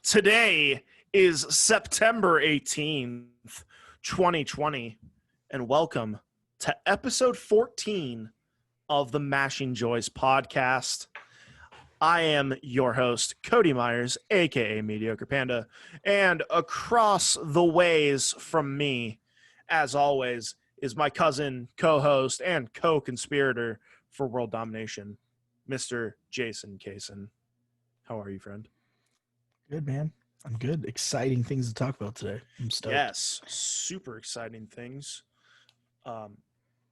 Today is September 18th, 2020, and welcome to episode 14 of the Mashing Joys podcast. I am your host, Cody Myers, aka Mediocre Panda, and across the ways from me, as always, is my cousin, co-host, and co-conspirator for world domination, Mr. Jason Kaysen. How are you, friend? Good, man. I'm good. Exciting things to talk about today. I'm stoked. Yes, super exciting things.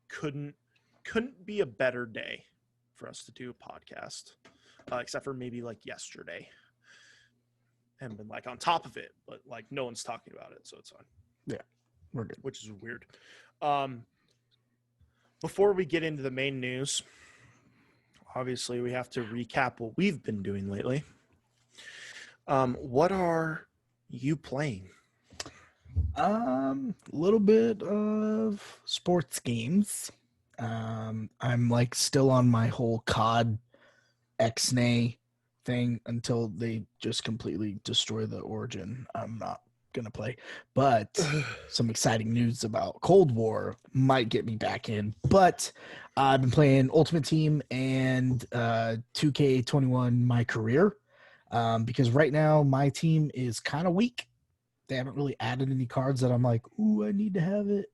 Couldn't be a better day for us to do a podcast, except for maybe like yesterday. And been like on top of it, but like no one's talking about it, so it's fine. Yeah, we're good. Which is weird. Before we get into the main news, obviously we have to recap what we've been doing lately. What are you playing? A little bit of sports games. I'm like still on my whole COD XNA thing until they just completely destroy the Origin. I'm not gonna play, but some exciting news about Cold War might get me back in. But I've been playing Ultimate Team and 2K21 My Career. Because right now my team is kind of weak. They haven't really added any cards that I'm like, ooh, I need to have it.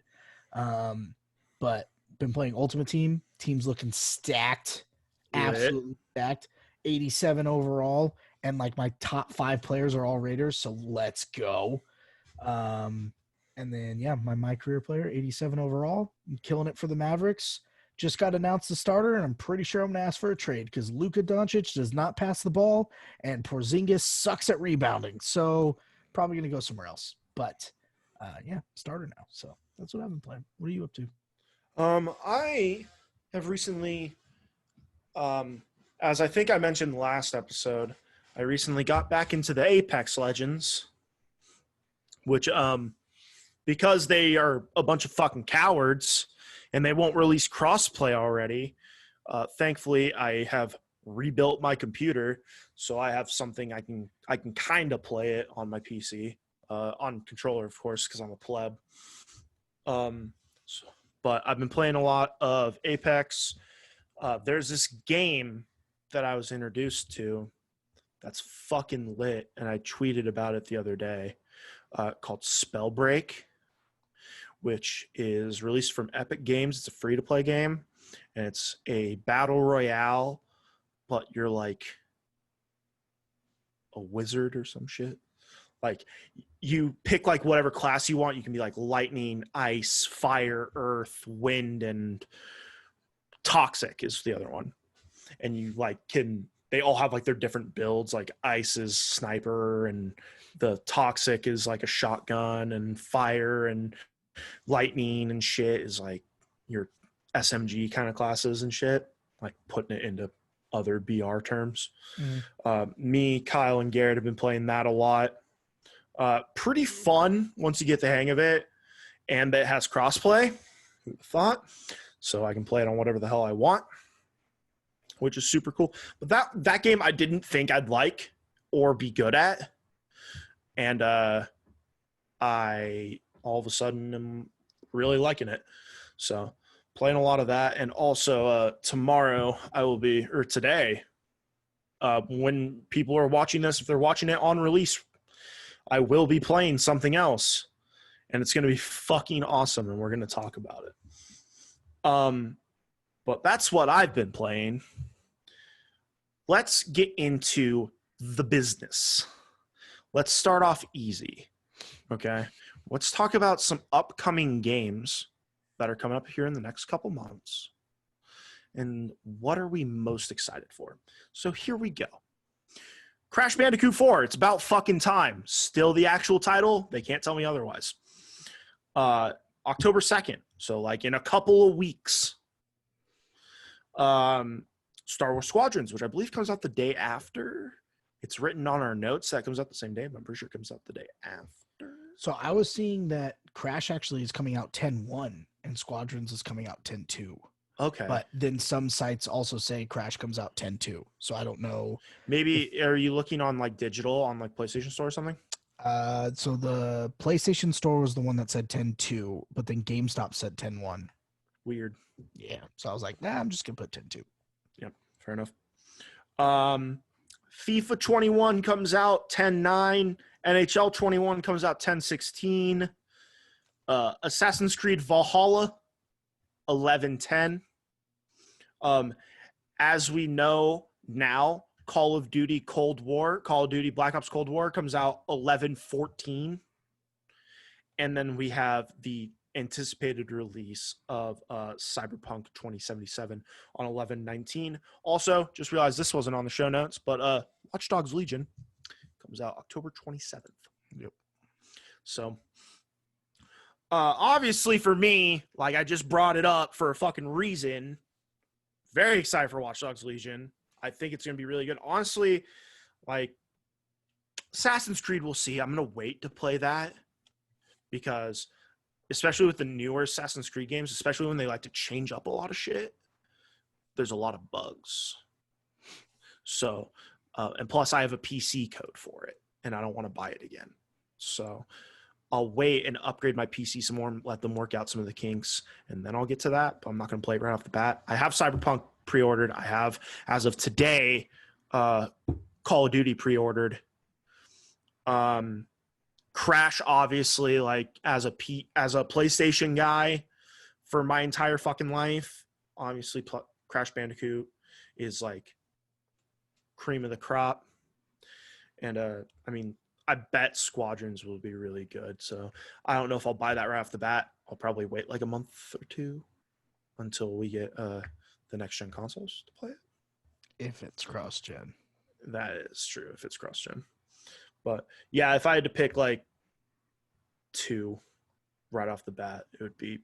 But been playing Ultimate Team. Team's looking stacked, absolutely stacked. 87 overall, and like my top 5 players are all Raiders, so let's go. And then my career player, 87 overall, I'm killing it for the Mavericks. Just got announced the starter, and I'm pretty sure I'm going to ask for a trade because Luka Doncic does not pass the ball, and Porzingis sucks at rebounding. So probably going to go somewhere else. But, starter now. So that's what I've been playing. What are you up to? I have recently, as I think I mentioned last episode, I recently got back into the Apex Legends, which because they are a bunch of fucking cowards – and they won't release crossplay already. Thankfully, I have rebuilt my computer, so I have something I can kind of play it on my PC, on controller, of course, because I'm a pleb. But I've been playing a lot of Apex. There's this game that I was introduced to that's fucking lit, and I tweeted about it the other day, called Spellbreak, which is released from Epic Games. It's a free-to-play game, and it's a battle royale, but you're like a wizard or some shit. Like, you pick like whatever class you want. You can be like lightning, ice, fire, earth, wind, and toxic is the other one. And you like they all have like their different builds. Like ice is sniper, and the toxic is like a shotgun, and fire and lightning and shit is like your SMG kind of classes and shit, like putting it into other BR terms. Me, Kyle, and Garrett have been playing that a lot. Pretty fun once you get the hang of it, and it has crossplay. Who'd have thought? So I can play it on whatever the hell I want, which is super cool. But that game I didn't think I'd like or be good at, and I all of a sudden I'm really liking it. So playing a lot of that. And also today, when people are watching this, if they're watching it on release, I will be playing something else, and it's going to be fucking awesome, and we're going to talk about it. But that's what I've been playing. Let's get into the business. Let's start off easy. Okay. Let's talk about some upcoming games that are coming up here in the next couple months. And what are we most excited for? So here we go. Crash Bandicoot 4. It's about fucking time. Still the actual title. They can't tell me otherwise. October 2nd. So like in a couple of weeks. Star Wars Squadrons, which I believe comes out the day after. It's written on our notes that comes out the same day, but I'm pretty sure it comes out the day after. So I was seeing that Crash actually is coming out 10-1 and Squadrons is coming out 10-2. Okay. But then some sites also say Crash comes out 10/2. So I don't know. Maybe are you looking on like digital on like PlayStation Store or something? So the PlayStation Store was the one that said 10/2, but then GameStop said 10/1. Weird. Yeah. So I was like, nah, I'm just gonna put 10/2. Yep, fair enough. FIFA 21 comes out 10/9. NHL 21 comes out 10/16. Assassin's Creed Valhalla 11/10. As we know now, Call of Duty Black Ops Cold War comes out 11/14. And then we have the anticipated release of Cyberpunk 2077 on 11/19. Also, just realized this wasn't on the show notes, but Watch Dogs Legion comes out October 27th. Yep. So, obviously for me, like I just brought it up for a fucking reason. Very excited for Watch Dogs Legion. I think it's going to be really good. Honestly, like Assassin's Creed, we'll see. I'm going to wait to play that because especially with the newer Assassin's Creed games, especially when they like to change up a lot of shit, there's a lot of bugs. So, and plus I have a PC code for it and I don't want to buy it again. So I'll wait and upgrade my PC some more and let them work out some of the kinks, and then I'll get to that, but I'm not going to play it right off the bat. I have Cyberpunk pre-ordered. I have, as of today, Call of Duty pre-ordered. Crash, obviously, like as a PlayStation guy for my entire fucking life, obviously Crash Bandicoot is like cream of the crop. And I mean, I bet Squadrons will be really good. So I don't know if I'll buy that right off the bat. I'll probably wait like a month or two until we get the next gen consoles to play it. If it's cross-gen. That is true, if it's cross-gen. But yeah, if I had to pick like two right off the bat, it would be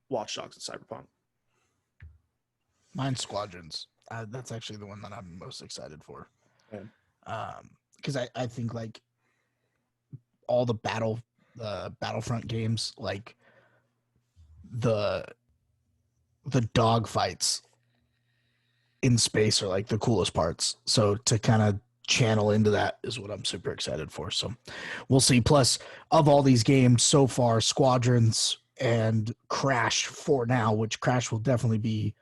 Watch Dogs and Cyberpunk. Mine's Squadrons. That's actually the one that I'm most excited for. Okay. Because I think like all the Battlefront games, like the dog fights in space are like the coolest parts. So to kind of channel into that is what I'm super excited for. So we'll see. Plus, of all these games so far, Squadrons and Crash for now, which Crash will definitely be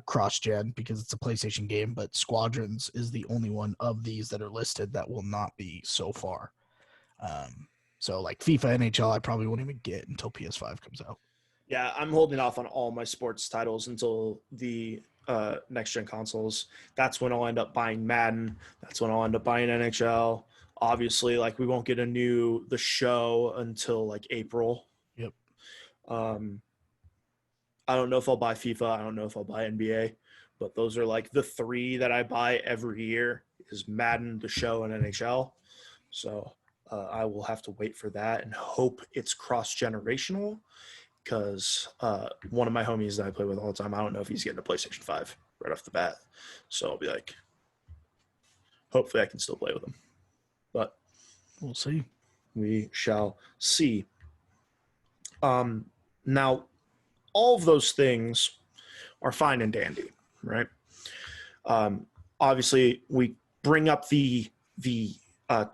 cross-gen because it's a PlayStation game, but Squadrons is the only one of these that are listed that will not be so far. So like FIFA, NHL, I probably won't even get until PS5 comes out. Yeah, I'm holding off on all my sports titles until the next gen consoles. That's when I'll end up buying Madden. That's when I'll end up buying NHL. Obviously, like we won't get the show until like April. Yep. I don't know if I'll buy FIFA. I don't know if I'll buy NBA, but those are like the three that I buy every year is Madden, the show, and NHL. So I will have to wait for that and hope it's cross-generational because one of my homies that I play with all the time, I don't know if he's getting a PlayStation 5 right off the bat. So I'll be like, hopefully I can still play with him. But we'll see. We shall see. Now, all of those things are fine and dandy, right? Obviously, we bring up the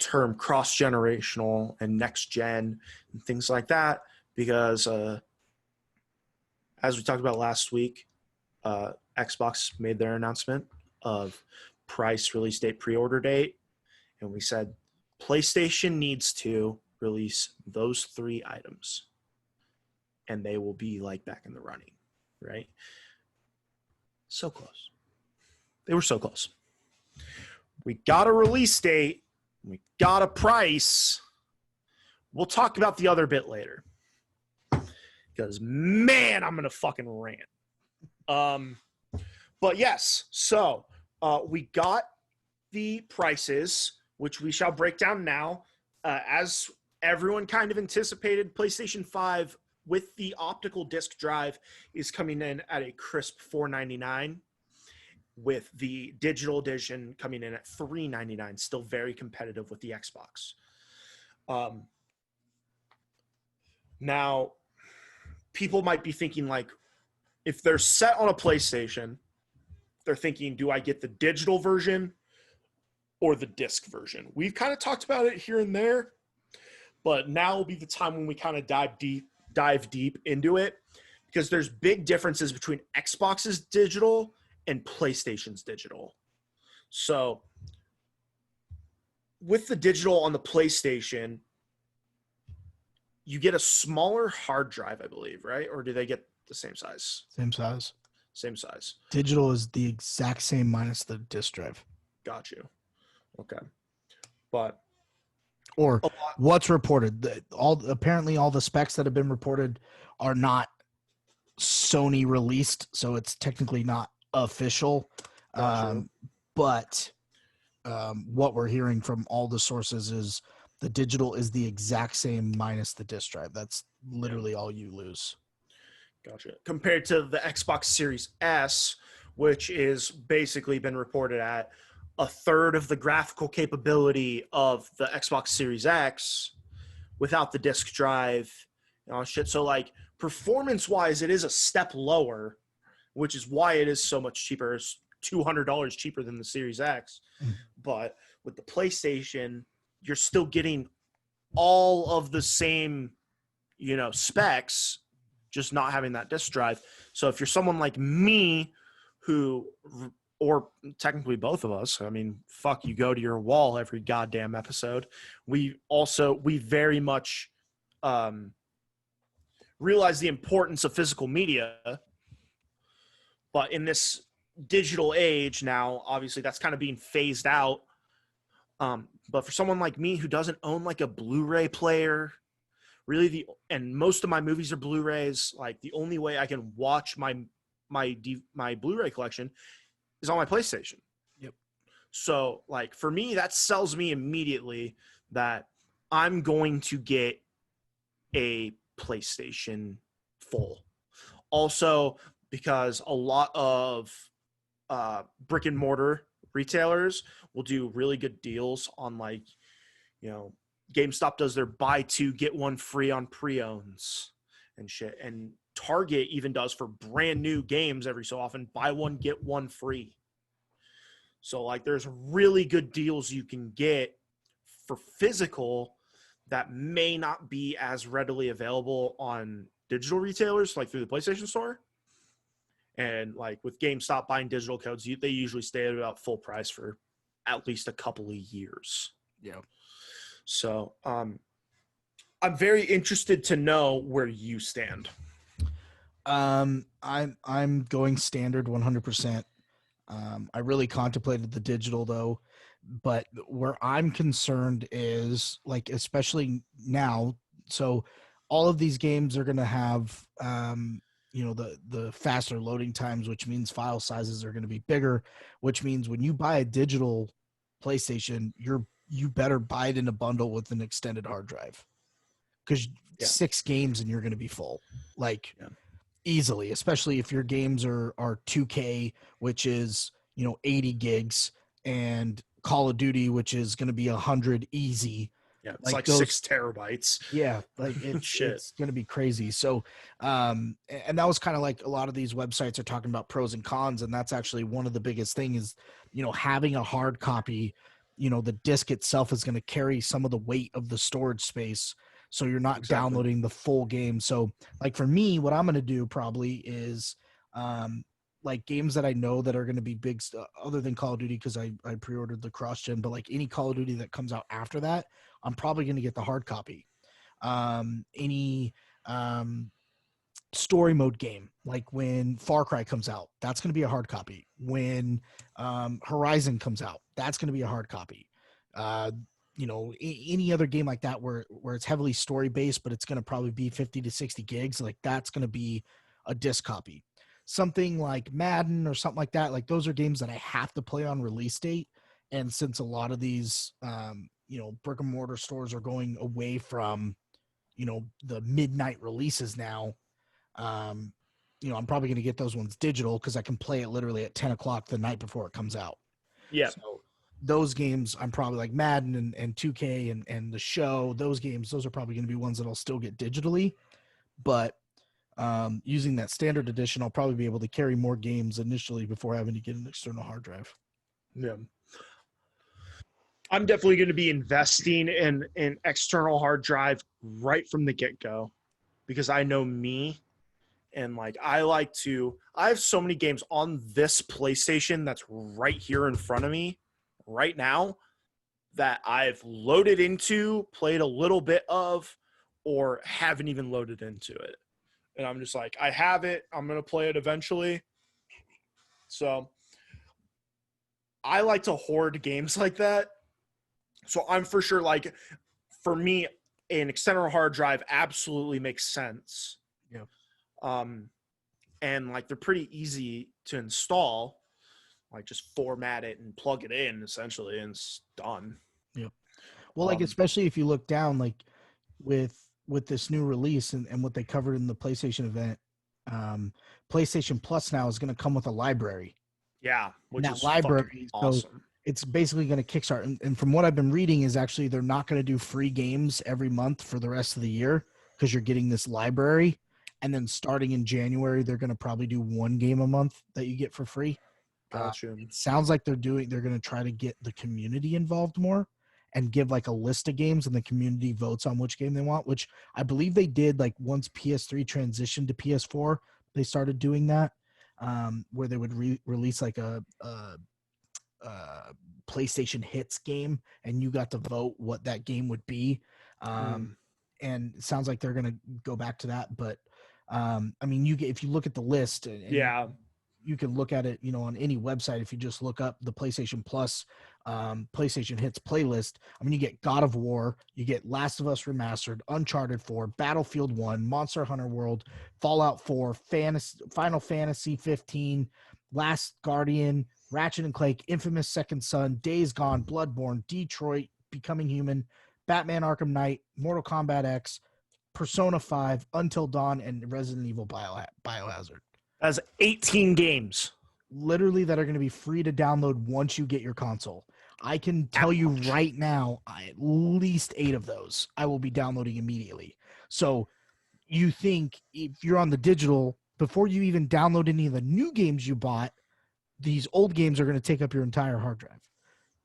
term cross-generational and next-gen and things like that because, as we talked about last week, Xbox made their announcement of price, release date, pre-order date, and we said PlayStation needs to release those three items and they will be like back in the running, right? So close. They were so close. We got a release date. We got a price. We'll talk about the other bit later. Because, man, I'm going to fucking rant. But, yes. So, we got the prices, which we shall break down now. As everyone kind of anticipated, PlayStation 5 with the optical disc drive is coming in at a crisp $499, with the digital edition coming in at $399, still very competitive with the Xbox. Now, people might be thinking like, if they're set on a PlayStation, they're thinking, do I get the digital version or the disc version? We've kind of talked about it here and there, but now will be the time when we kind of dive deep into it, because there's big differences between Xbox's digital and PlayStation's digital. So with the digital on the PlayStation, you get a smaller hard drive, I believe, right? Or do they get the same size? Same size. Same size. Digital is the exact same minus the disk drive. Got you. Okay. But or what's reported, apparently all the specs that have been reported are not Sony released, so it's technically not official. But what we're hearing from all the sources is the digital is the exact same minus the disk drive. That's literally all you lose. Gotcha. Compared to the Xbox Series S, which is basically been reported at a third of the graphical capability of the Xbox Series X without the disk drive, shit. So like performance-wise, it is a step lower, which is why it is so much cheaper. It's $200 cheaper than the Series X. But with the PlayStation, you're still getting all of the same, specs, just not having that disk drive. So if you're someone like me who, or technically both of us, I mean, fuck, you go to your wall every goddamn episode. We very much realize the importance of physical media. But in this digital age now, obviously that's kind of being phased out. But for someone like me who doesn't own like a Blu-ray player, really and most of my movies are Blu-rays, like the only way I can watch my Blu-ray collection is on my PlayStation. Yep. So like for me, that sells me immediately that I'm going to get a PlayStation full. Also, because a lot of brick and mortar retailers will do really good deals on like, GameStop does their buy two, get one free on pre-owns and shit. And Target even does for brand new games every so often, buy one, get one free. So like there's really good deals you can get for physical that may not be as readily available on digital retailers, like through the PlayStation Store. And like with GameStop buying digital codes, they usually stay at about full price for at least a couple of years. Yeah. So I'm very interested to know where you stand. I'm going standard 100%. I really contemplated the digital though, but where I'm concerned is like, especially now, so all of these games are going to have, the faster loading times, which means file sizes are going to be bigger, which means when you buy a digital PlayStation, you better buy it in a bundle with an extended hard drive, because 6 games and you're going to be full, easily, especially if your games are 2K, which is 80 gigs, and Call of Duty, which is going to be 100 easy. Yeah, it's like 6 terabytes. Yeah, like it's going to be crazy. So, and that was kind of like a lot of these websites are talking about pros and cons, and that's actually one of the biggest thing is, having a hard copy, the disc itself is going to carry some of the weight of the storage space, so you're not downloading the full game. So, like for me, what I'm going to do probably is, like games that I know that are going to be big, other than Call of Duty, because I pre-ordered the cross-gen, but like any Call of Duty that comes out after that, I'm probably going to get the hard copy. Any story mode game, like when Far Cry comes out, that's going to be a hard copy. When Horizon comes out, that's going to be a hard copy. Any other game like that where it's heavily story-based, but it's going to probably be 50 to 60 gigs, like that's going to be a disc copy. Something like Madden or something like that, like those are games that I have to play on release date. And since a lot of these, brick and mortar stores are going away from, the midnight releases now, I'm probably going to get those ones digital because I can play it literally at 10 o'clock the night before it comes out. Yeah. So those games, I'm probably like Madden and 2K and the show, those games, those are probably going to be ones that I'll still get digitally. But Using that standard edition, I'll probably be able to carry more games initially before having to get an external hard drive. Yeah. I'm definitely going to be investing in an external hard drive right from the get-go because I know me and like I have so many games on this PlayStation that's right here in front of me right now that I've loaded into, played a little bit of, or haven't even loaded into it. And I'm just like, I have it. I'm going to play it eventually. So I like to hoard games like that. So I'm for sure like, for me, an external hard drive absolutely makes sense. Yeah. And like they're pretty easy to install. Like just format it and plug it in essentially, and it's done. Yep. Well, like especially if you look down, like with this new release and what they covered in the PlayStation event, PlayStation Plus now is going to come with a library. Yeah, which that is library, awesome. So it's basically going to kickstart. And from what I've been reading, is actually they're not going to do free games every month for the rest of the year because you're getting this library. And then starting in January, they're going to probably do one game a month that you get for free. Gotcha. It sounds like they're going to try to get the community involved more and give like a list of games and the community votes on which game they want, which I believe they did like once PS3 transitioned to PS4, they started doing that, where they would release like a PlayStation Hits game and you got to vote what that game would be. And it sounds like they're going to go back to that. But I mean, if you look at the list, and you can look at it, on any website. If you just look up the PlayStation Plus, PlayStation Hits playlist, I mean, you get God of War, you get Last of Us Remastered, Uncharted 4, Battlefield 1, Monster Hunter World, Fallout 4, Final Fantasy 15, Last Guardian, Ratchet and Clank, Infamous Second Son, Days Gone, Bloodborne, Detroit, Becoming Human, Batman Arkham Knight, Mortal Kombat X, Persona 5, Until Dawn, and Resident Evil Biohazard. That's 18 games. Literally that are going to be free to download once you get your console. I can tell you right now, at least 8 of those I will be downloading immediately. So you think if you're on the digital, before you even download any of the new games you bought, these old games are going to take up your entire hard drive.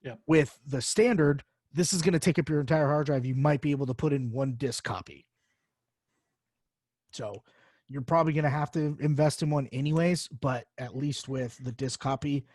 Yeah. With the standard, this is going to take up your entire hard drive. You might be able to put in one disc copy. So you're probably going to have to invest in one anyways, but at least with the disc copy,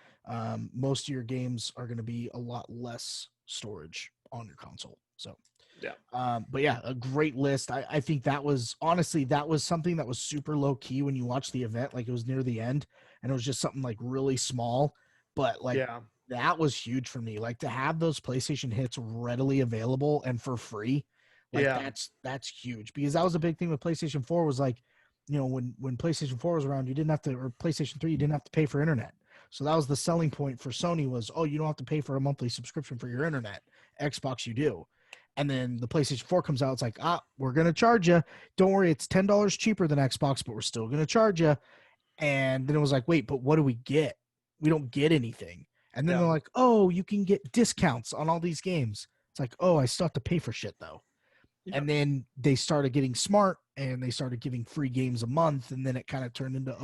most of your games are going to be a lot less storage on your console. So, yeah. But yeah, a great list. I think that was something that was super low key when you watch the event. Like it was near the end and it was just something like really small, but like that was huge for me. Like to have those PlayStation Hits readily available and for free. Like that's huge because that was a big thing with PlayStation 4 was like, when PlayStation 4 was around, you didn't have to, or PlayStation 3, you didn't have to pay for internet. So that was the selling point for Sony was, you don't have to pay for a monthly subscription for your internet. Xbox, you do. And then the PlayStation 4 comes out. It's like, we're going to charge you. Don't worry. It's $10 cheaper than Xbox, but we're still going to charge you. And then it was like, wait, but what do we get? We don't get anything. And then they're like, you can get discounts on all these games. It's like, I still have to pay for shit though. Yep. And then they started getting smart and they started giving free games a month. And then it kind of turned into,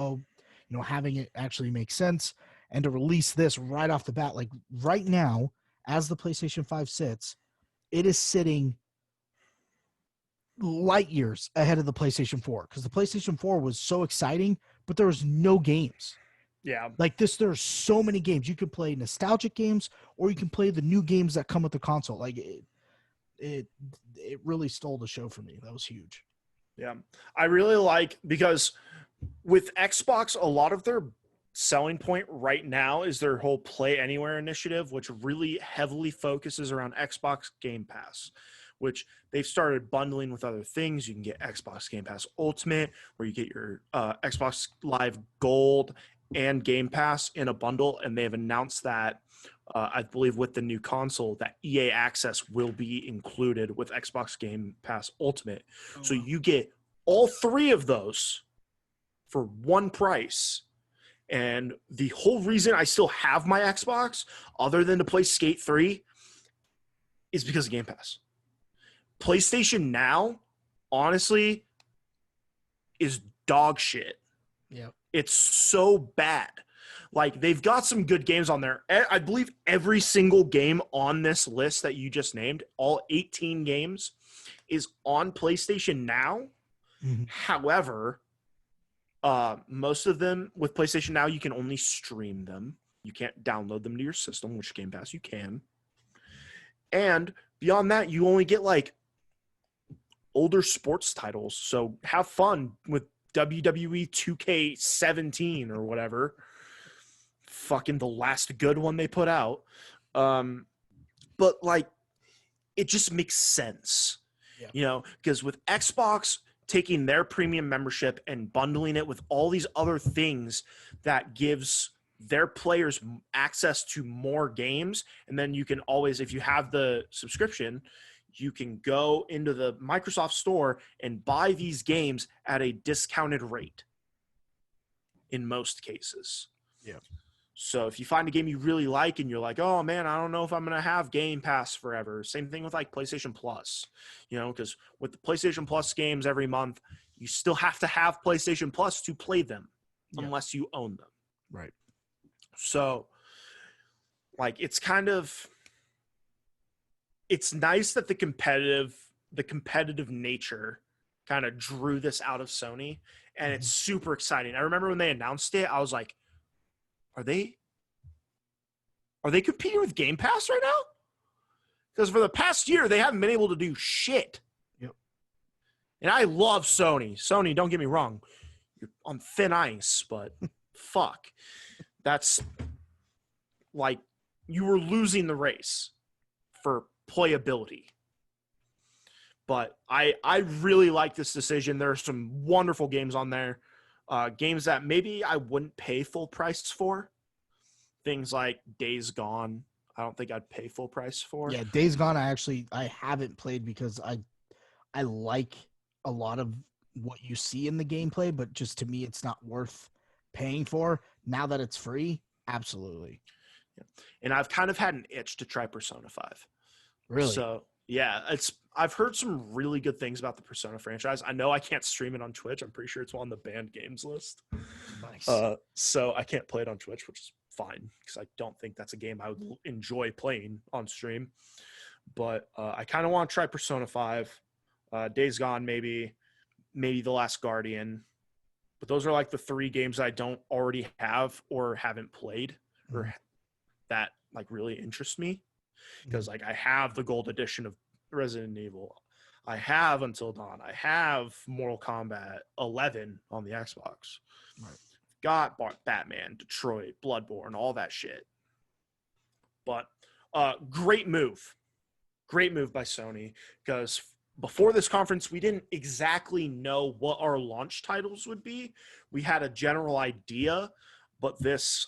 having it actually make sense. And to release this right off the bat, like right now, as the PlayStation 5 sits, it is sitting light years ahead of the PlayStation 4 because the PlayStation 4 was so exciting, but there was no games. Yeah. Like this, there are so many games. You could play nostalgic games or you can play the new games that come with the console. Like it really stole the show for me. That was huge. Yeah. I really like because with Xbox, a lot of their selling point right now is their whole Play Anywhere initiative, which really heavily focuses around Xbox Game Pass, which they've started bundling with other things. You can get Xbox Game Pass Ultimate, where you get your Xbox Live Gold and Game Pass in a bundle, and they have announced that I believe with the new console that EA Access will be included with Xbox Game Pass Ultimate. So you get all 3 of those for one price. And the whole reason I still have my Xbox, other than to play Skate 3, is because of Game Pass. PlayStation Now, honestly, is dog shit. Yeah. It's so bad. Like, they've got some good games on there. I believe every single game on this list that you just named, all 18 games, is on PlayStation Now. Mm-hmm. However, most of them with PlayStation Now, you can only stream them. You can't download them to your system, which Game Pass you can. And beyond that, you only get like older sports titles. So have fun with WWE 2K17 or whatever. Fucking the last good one they put out. But like, it just makes sense, you know, because with Xbox taking their premium membership and bundling it with all these other things that gives their players access to more games. And then you can always, if you have the subscription, you can go into the Microsoft store and buy these games at a discounted rate in most cases. Yeah. So if you find a game you really like and you're like, oh man, I don't know if I'm going to have Game Pass forever. Same thing with like PlayStation Plus, you know, because with the PlayStation Plus games every month, you still have to have PlayStation Plus to play them unless you own them. Right. So like, it's kind of, it's nice that the competitive nature kind of drew this out of Sony, and it's super exciting. I remember when they announced it, I was like, are they competing with Game Pass right now? Because for the past year, they haven't been able to do shit. Yep. And I love Sony. Sony, don't get me wrong. You're on thin ice, but fuck. That's like, you were losing the race for playability. But I really like this decision. There are some wonderful games on there. Games that maybe I wouldn't pay full price for. Things like Days Gone, I don't think I'd pay full price for. Yeah, Days Gone, I haven't played because I like a lot of what you see in the gameplay, but just to me, it's not worth paying for. Now that it's free, absolutely. Yeah. And I've kind of had an itch to try Persona 5. Really? So yeah, I've heard some really good things about the Persona franchise. I know I can't stream it on Twitch. I'm pretty sure it's on the banned games list. Nice. So I can't play it on Twitch, which is fine because I don't think that's a game I would enjoy playing on stream. But I kind of want to try Persona 5, Days Gone, maybe The Last Guardian. But those are like the 3 games I don't already have or haven't played or that like really interest me. Because like, I have the gold edition of Resident Evil, I have Until Dawn, I have Mortal Kombat 11 on the Xbox, got Batman, Detroit, Bloodborne, all that shit. But great move by Sony, because before this conference we didn't exactly know what our launch titles would be. We had a general idea, but this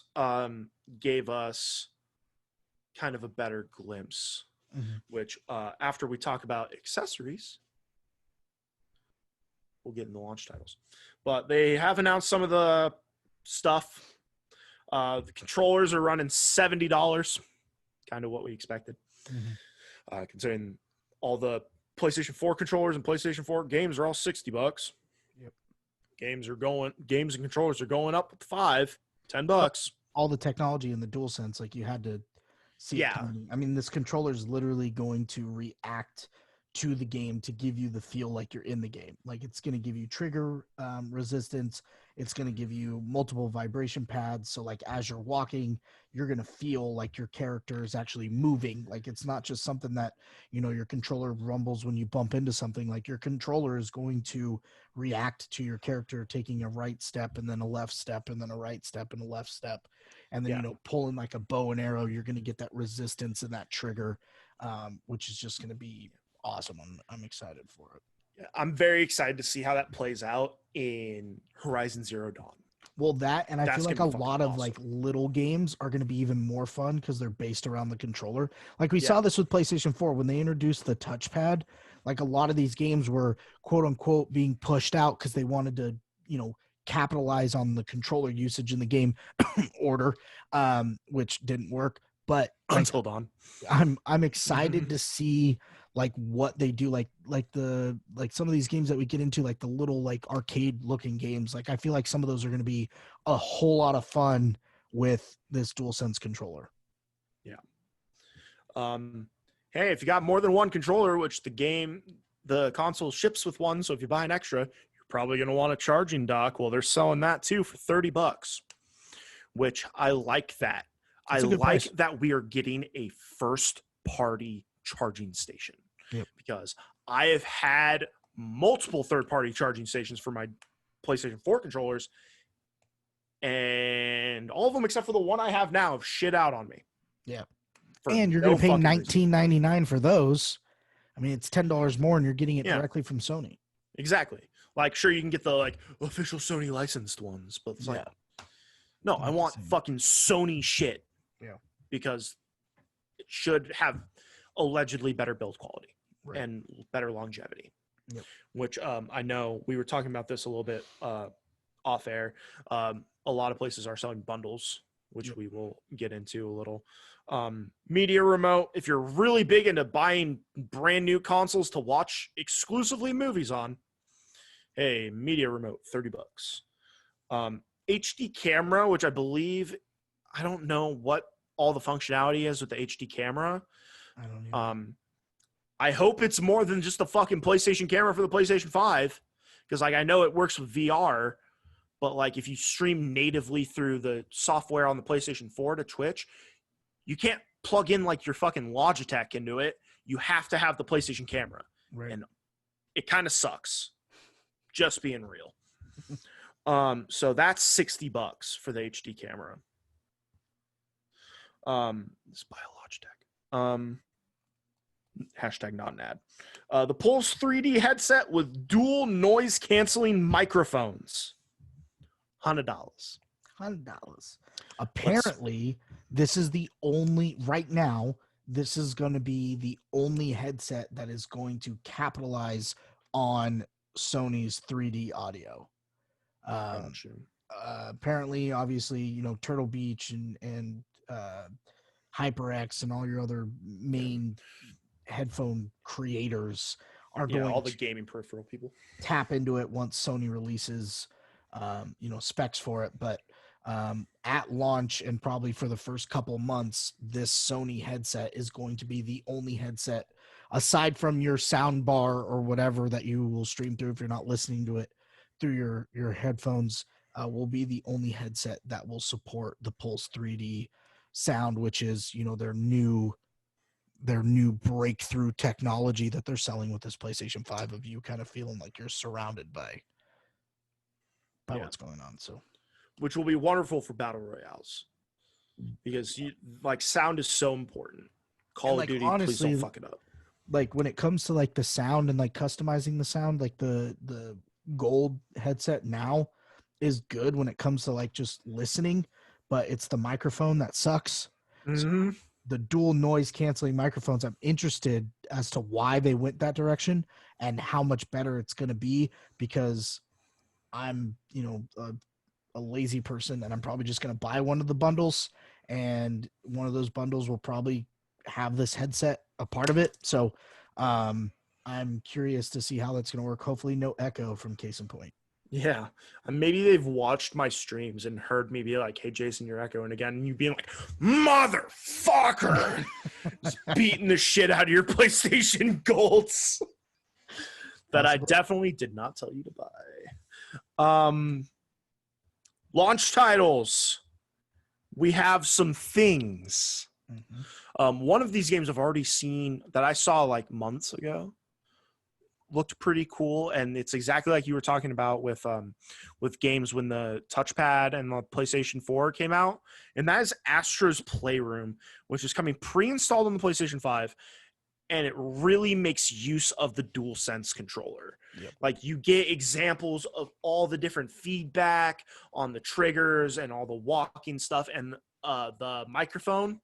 gave us kind of a better glimpse, which after we talk about accessories, we'll get into launch titles. But they have announced some of the stuff. The controllers are running $70, kind of what we expected, considering all the PlayStation 4 controllers and PlayStation 4 games are all $60. Yep. Games and controllers are going up with $10. All the technology in the DualSense, like you had to see it coming. I mean, this controller is literally going to react to the game to give you the feel like you're in the game. Like, it's going to give you trigger resistance. It's going to give you multiple vibration pads. So like, as you're walking, you're going to feel like your character is actually moving. Like, it's not just something that, you know, your controller rumbles when you bump into something. Like, your controller is going to react to your character taking a right step and then a left step and then a right step and a left step. And then, you know, pulling like a bow and arrow, you're going to get that resistance and that trigger, which is just going to be awesome. I'm excited for it. Yeah, I'm very excited to see how that plays out in Horizon Zero Dawn. Well, that, and I feel like a lot of awesome. like little games are going to be even more fun because they're based around the controller. Like we saw this with PlayStation 4 when they introduced the touchpad. Like, a lot of these games were quote unquote being pushed out because they wanted to, you know, capitalize on the controller usage in the game order, which didn't work. But like, Until Dawn, I'm excited to see like what they do, like some of these games that we get into, like the little like arcade looking games. Like I feel like some of those are going to be a whole lot of fun with this DualSense controller. Yeah. Hey, if you got more than one controller, which the console ships with one, so if you buy an extra, you're probably going to want a charging dock. Well, they're selling that too for $30, which I like that. That's I a good like price. that we are getting a first party charging station. Yep. Because I have had multiple third party charging stations for my PlayStation 4 controllers, and all of them except for the one I have now have shit out on me. Yeah. For And you're no going to pay fucking reason. $19.99 for those. I mean, it's $10 more, and you're getting it Yeah. directly from Sony. Exactly. Like, sure, you can get the like official Sony licensed ones, but it's like, no, I want fucking Sony shit. Yeah. Because it should have allegedly better build quality Right. and better longevity. Yep. Which I know we were talking about this a little bit off air. A lot of places are selling bundles, which Yep. we will get into a little. Media remote, if you're really big into buying brand new consoles to watch exclusively movies on, hey, media remote, $30. HD camera, which I believe, I don't know what all the functionality is with the HD camera. I don't know. I hope it's more than just a fucking PlayStation camera for the PlayStation 5, because like I know it works with VR, but like if you stream natively through the software on the PlayStation 4 to Twitch, you can't plug in like your fucking Logitech into it. You have to have the PlayStation camera. Right. And it kind of sucks. Just being real. So that's $60 for the HD camera. Let's buy a Logitech. Hashtag not an ad. The Pulse 3D headset with dual noise canceling microphones. $100. $100. Apparently, this is the only right now. This is going to be the only headset that is going to capitalize on Sony's 3D audio. Apparently, obviously, Turtle Beach and HyperX and all your other main headphone creators are going all the to gaming peripheral people tap into it once Sony releases specs for it. But at launch and probably for the first couple months, this Sony headset is going to be the only headset aside from your sound bar or whatever that you will stream through if you're not listening to it through your headphones, will be the only headset that will support the Pulse 3D sound, which is their new breakthrough technology that they're selling with this PlayStation 5, of you kind of feeling like you're surrounded by what's going on. So, which will be wonderful for battle royales, because sound is so important. Call of Duty, honestly, please don't fuck it up. Like when it comes to like the sound and like customizing the sound, like the gold headset now is good when it comes to like just listening, but it's the microphone that sucks. Mm-hmm. So the dual noise canceling microphones, I'm interested as to why they went that direction and how much better it's going to be, because I'm, a lazy person and I'm probably just going to buy one of the bundles, and one of those bundles will probably have this headset a part of it. So I'm curious to see how that's going to work. Hopefully no echo from Case in Point. Yeah. Maybe they've watched my streams and heard me be like, hey, Jason, you're echoing again. And you being like, motherfucker, just beating the shit out of your PlayStation Golds that I definitely did not tell you to buy. Launch titles. We have some things. Mm-hmm. One of these games I've already seen that I saw like months ago. Looked pretty cool, and it's exactly like you were talking about with games when the touchpad and the PlayStation 4 came out, and that is Astro's Playroom, which is coming pre-installed on the PlayStation 5, and it really makes use of the DualSense controller. Yep. Like you get examples of all the different feedback on the triggers and all the walking stuff, and the microphone.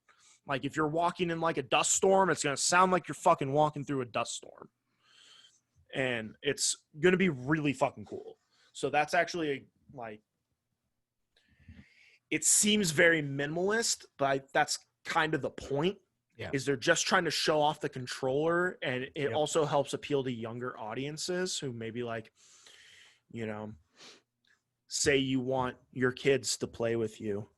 Like if you're walking in like a dust storm, it's gonna sound like you're fucking walking through a dust storm. And it's going to be really fucking cool. So that's actually like, it seems very minimalist, but that's kind of the point. Yeah. is they're just trying to show off the controller, and it Yep. also helps appeal to younger audiences who maybe like, you know, say you want your kids to play with you,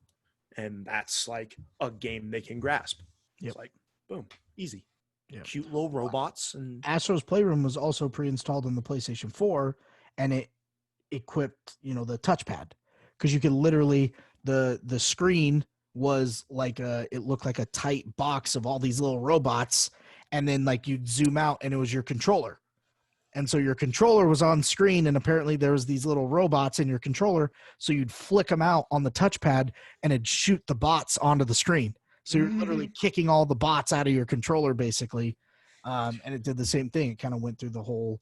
and that's like a game they can grasp. Yep. It's like, boom, easy. Yep. Cute little robots. And Astro's Playroom was also pre-installed on the PlayStation 4, and it equipped, the touchpad, because you could literally the screen was like it looked like a tight box of all these little robots, and then like you'd zoom out and it was your controller. And so your controller was on screen, and apparently there was these little robots in your controller, so you'd flick them out on the touchpad and it'd shoot the bots onto the screen. So you're literally kicking all the bots out of your controller, basically. And it did the same thing. It kind of went through the whole,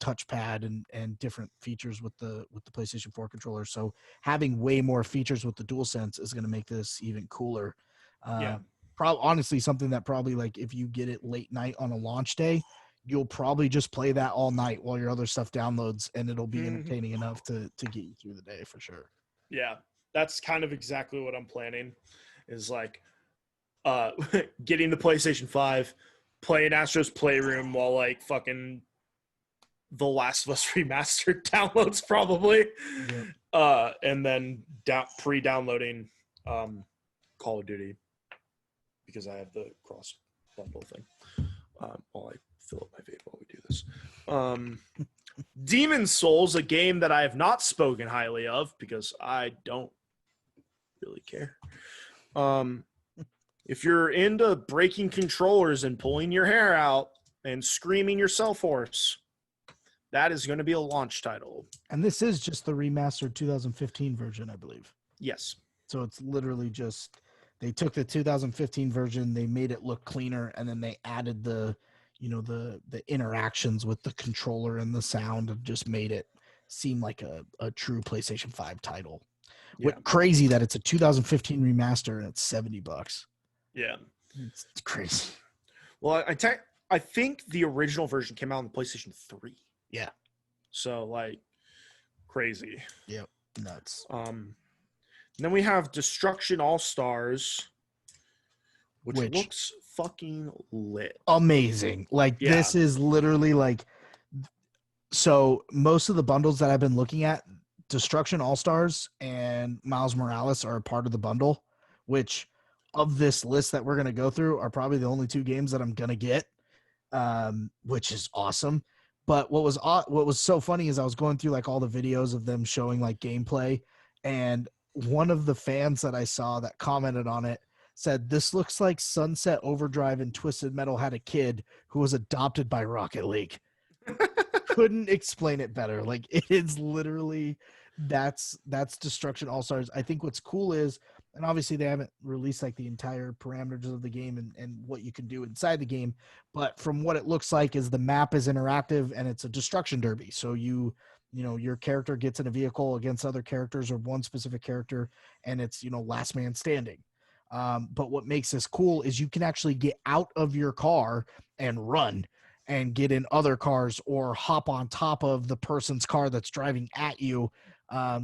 touchpad and different features with the PlayStation 4 controller. So having way more features with the DualSense is going to make this even cooler. Honestly, something that probably, like, if you get it late night on a launch day, you'll probably just play that all night while your other stuff downloads, and it'll be entertaining enough to get you through the day for sure. Yeah, that's kind of exactly what I'm planning, is like getting the PlayStation 5, playing Astro's Playroom while like fucking The Last of Us Remastered downloads probably. Yep. And then pre-downloading Call of Duty, because I have the cross bundle thing. While I fill up my vape while we do this. Demon's Souls, a game that I have not spoken highly of because I don't really care. If you're into breaking controllers and pulling your hair out and screaming yourself hoarse, that is going to be a launch title. And this is just the remastered 2015 version, I believe. Yes. So it's literally just, they took the 2015 version, they made it look cleaner, and then they added the interactions with the controller and the sound, and just made it seem like a true PlayStation 5 title. Yeah. Crazy that it's a 2015 remaster and it's $70. Yeah. It's crazy. Well, I think the original version came out on the PlayStation 3. Yeah. So like crazy. Yep. Nuts. Then we have Destruction All-Stars, which looks fucking lit. Amazing. Like, this is literally like, so most of the bundles that I've been looking at, Destruction All-Stars and Miles Morales are a part of the bundle, which of this list that we're going to go through are probably the only two games that I'm going to get, which is awesome. But what was so funny is I was going through like all the videos of them showing like gameplay, and one of the fans that I saw that commented on it said, "This looks like Sunset Overdrive and Twisted Metal had a kid who was adopted by Rocket League." Couldn't explain it better. Like, it is literally, that's Destruction All-Stars. I think what's cool is, and obviously they haven't released like the entire parameters of the game and what you can do inside the game, but from what it looks like is the map is interactive and it's a destruction derby. So your character gets in a vehicle against other characters or one specific character, and it's, last man standing. But what makes this cool is you can actually get out of your car and run and get in other cars or hop on top of the person's car that's driving at you.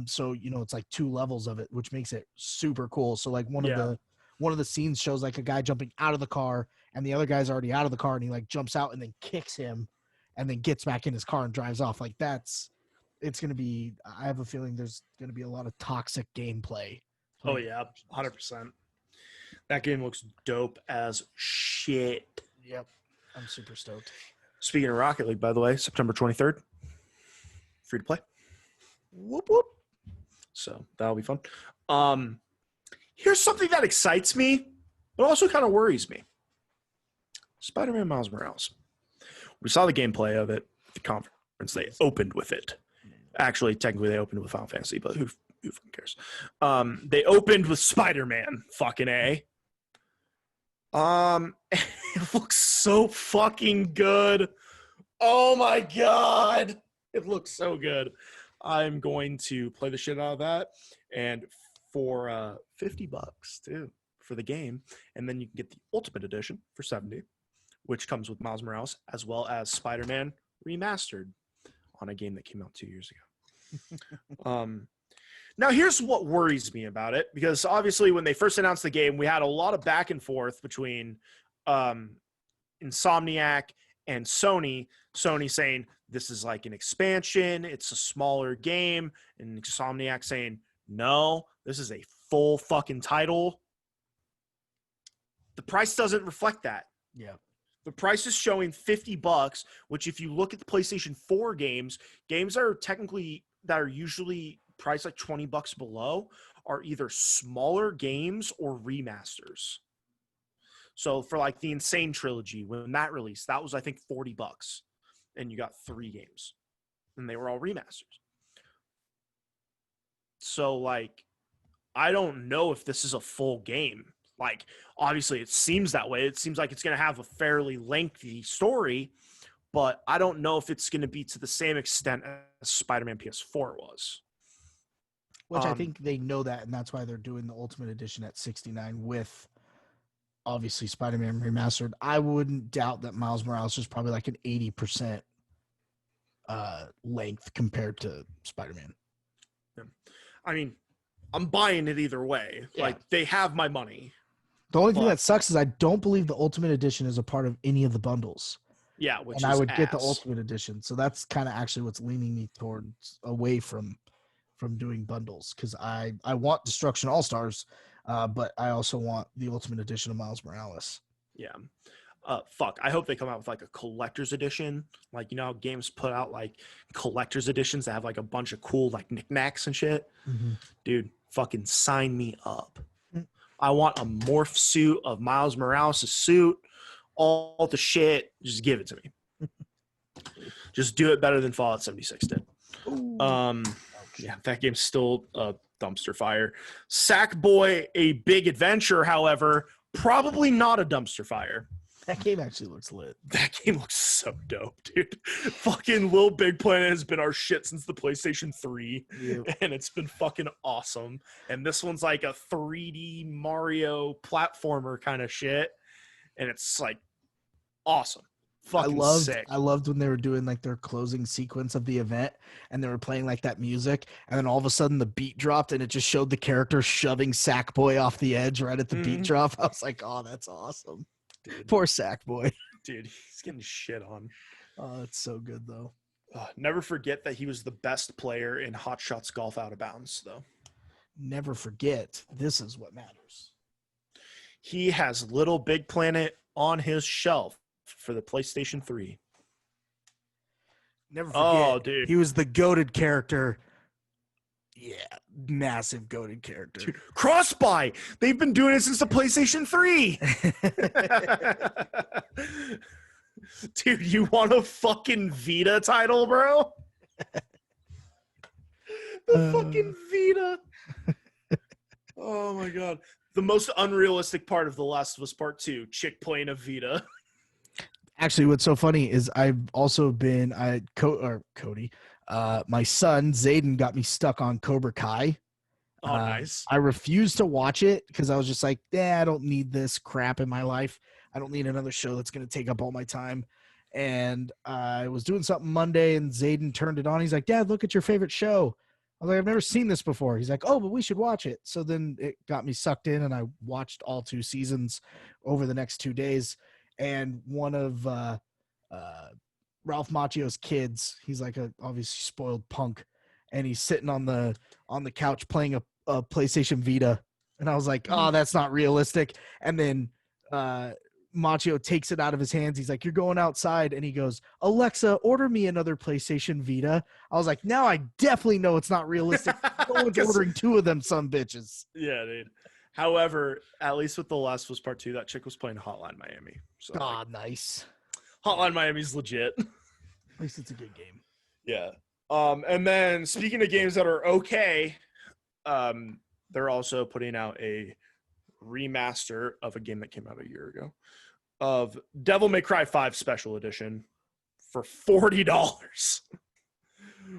So, it's like two levels of it, which makes it super cool. So like one of the scenes shows like a guy jumping out of the car, and the other guy's already out of the car, and he like jumps out and then kicks him and then gets back in his car and drives off. Like, it's going to be, I have a feeling there's going to be a lot of toxic gameplay. Oh yeah, 100%. That game looks dope as shit. Yep. I'm super stoked. Speaking of Rocket League, by the way, September 23rd, free to play. Whoop, whoop. So that'll be fun. Here's something that excites me, but also kind of worries me. Spider-Man Miles Morales. We saw the gameplay of it at the conference. They opened with it. Actually, technically, they opened with Final Fantasy, but who fucking cares? They opened with Spider-Man. Fucking A. It looks so fucking good. Oh my god. It looks so good. I'm going to play the shit out of that. And for $50 too for the game. And then you can get the Ultimate Edition for $70, which comes with Miles Morales as well as Spider-Man Remastered on a game that came out 2 years ago. Now, here's what worries me about it, because obviously when they first announced the game, we had a lot of back and forth between Insomniac and Sony saying this is like an expansion, it's a smaller game, and Insomniac saying no, this is a full fucking title. The price doesn't reflect that. Yeah. The price is showing $50, which if you look at the PlayStation 4 games that are usually priced like $20 below are either smaller games or remasters. So for like the Insane trilogy, when that released, that was I think $40, and you got 3 games, and they were all remasters. So like, I don't know if this is a full game. Like, obviously it seems that way. It seems like it's going to have a fairly lengthy story, but I don't know if it's going to be to the same extent as Spider-Man PS4 was. Which I think they know that, and that's why they're doing the Ultimate Edition at $69 with obviously Spider-Man Remastered. I wouldn't doubt that Miles Morales is probably like an 80% length compared to Spider-Man. Yeah. I mean, I'm buying it either way. Yeah. Like, they have my money. The only thing that sucks is I don't believe the Ultimate Edition is a part of any of the bundles. Yeah, which and is I would get the ass. Ultimate Edition. So that's kind of actually what's leaning me towards away from doing bundles, because I want Destruction All-Stars, but I also want the Ultimate Edition of Miles Morales. Yeah. Fuck. I hope they come out with like a collector's edition. Like, you know how games put out like collector's editions that have like a bunch of cool like knickknacks and shit? Mm-hmm. Dude, fucking sign me up. I want a morph suit of Miles Morales' suit, all the shit. Just give it to me. Just do it better than Fallout 76 did. Yeah, that game's still a dumpster fire. Sackboy: A Big Adventure, however, probably not a dumpster fire. That game actually looks lit. That game looks so dope, dude. Fucking Little Big Planet has been our shit since the PlayStation 3, and it's been fucking awesome. And this one's like a 3D Mario platformer kind of shit, and it's like awesome. Fucking sick. I loved when they were doing like their closing sequence of the event, and they were playing like that music, and then all of a sudden the beat dropped, and it just showed the character shoving Sackboy off the edge right at the beat drop. I was like, oh, that's awesome. Dude. Poor Sackboy. Dude, he's getting shit on. Oh, it's so good, though. Never forget that he was the best player in Hot Shots Golf Out of Bounds, though. Never forget. This is what matters. He has Little Big Planet on his shelf for the PlayStation 3. Never forget. Oh, dude. He was the goated character. Yeah, massive goated character. Dude, cross-buy. They've been doing it since the PlayStation 3. Dude, you want a fucking Vita title, bro? The fucking Vita. Oh my god. The most unrealistic part of The Last of Us Part 2, chick playing a Vita. Actually, what's so funny is I've also been Cody. My son Zayden got me stuck on Cobra Kai. Oh, nice. I refused to watch it because I was just like, I don't need this crap in my life. I don't need another show that's going to take up all my time. And I was doing something Monday, and Zayden turned it on. He's like, Dad, look at your favorite show. I was like, I've never seen this before. He's like, oh, but we should watch it. So then it got me sucked in, and I watched all 2 seasons over the next 2 days. And one of Ralph Macchio's kids, he's like a obviously spoiled punk, and he's sitting on the couch playing a PlayStation Vita, and I was like, oh, that's not realistic. And then Macchio takes it out of his hands. He's like, you're going outside, and he goes, Alexa, order me another PlayStation Vita. I was like, now I definitely know it's not realistic. No one's ordering 2 of them, some bitches. Yeah, dude. However, at least with The Last of Us Part 2, that chick was playing Hotline Miami. So, nice. Hotline Miami's legit. At least it's a good game. Yeah. And then speaking of games that are okay, they're also putting out a remaster of a game that came out a year ago of Devil May Cry 5 Special Edition for $40.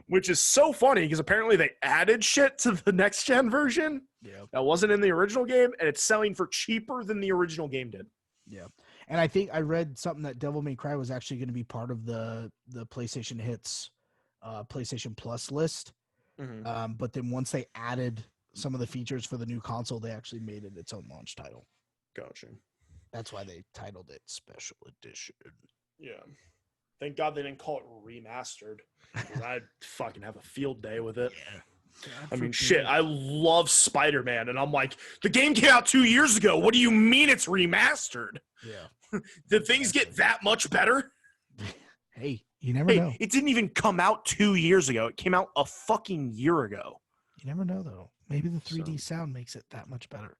Which is so funny because apparently they added shit to the next gen version that wasn't in the original game, and it's selling for cheaper than the original game did. Yeah. And I think I read something that Devil May Cry was actually going to be part of the PlayStation Hits PlayStation Plus list. Mm-hmm. But then once they added some of the features for the new console, they actually made it its own launch title. Gotcha. That's why they titled it Special Edition. Yeah. Thank God they didn't call it remastered, because I'd fucking have a field day with it. Yeah. I mean, shit, I love Spider-Man, and I'm like, the game came out 2 years ago. What do you mean it's remastered? Yeah. Did things get that much better? Hey, you never know. It didn't even come out 2 years ago. It came out a fucking year ago. You never know, though. Maybe the 3D sound makes it that much better.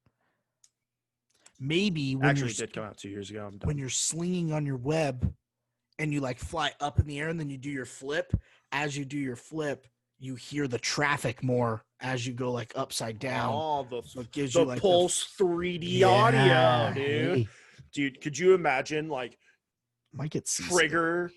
Maybe when Actually, it did come out 2 years ago. When you're slinging on your web and you like fly up in the air and then you do your flip, as you do your flip, you hear the traffic more as you go like upside down. Oh, so it gives the you like Pulse 3D audio, dude. Hey. Dude, could you imagine like might get trigger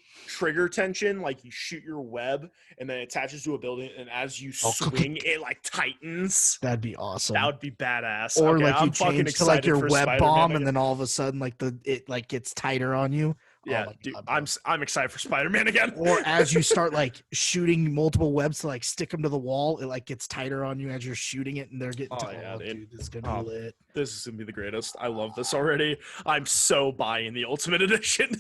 tension, like you shoot your web and then it attaches to a building, and as you swing it like tightens? That'd be awesome. That would be badass. Or okay, like you change to like your web Spider-Man bomb again. and then all of a sudden like it like gets tighter on you. Yeah, oh dude, God, I'm excited for Spider-Man again. Or as you start like shooting multiple webs to like stick them to the wall, it like gets tighter on you as you're shooting it, and they're getting. Dude, this is gonna be lit. This is gonna be the greatest. I love this already. I'm so buying the Ultimate Edition.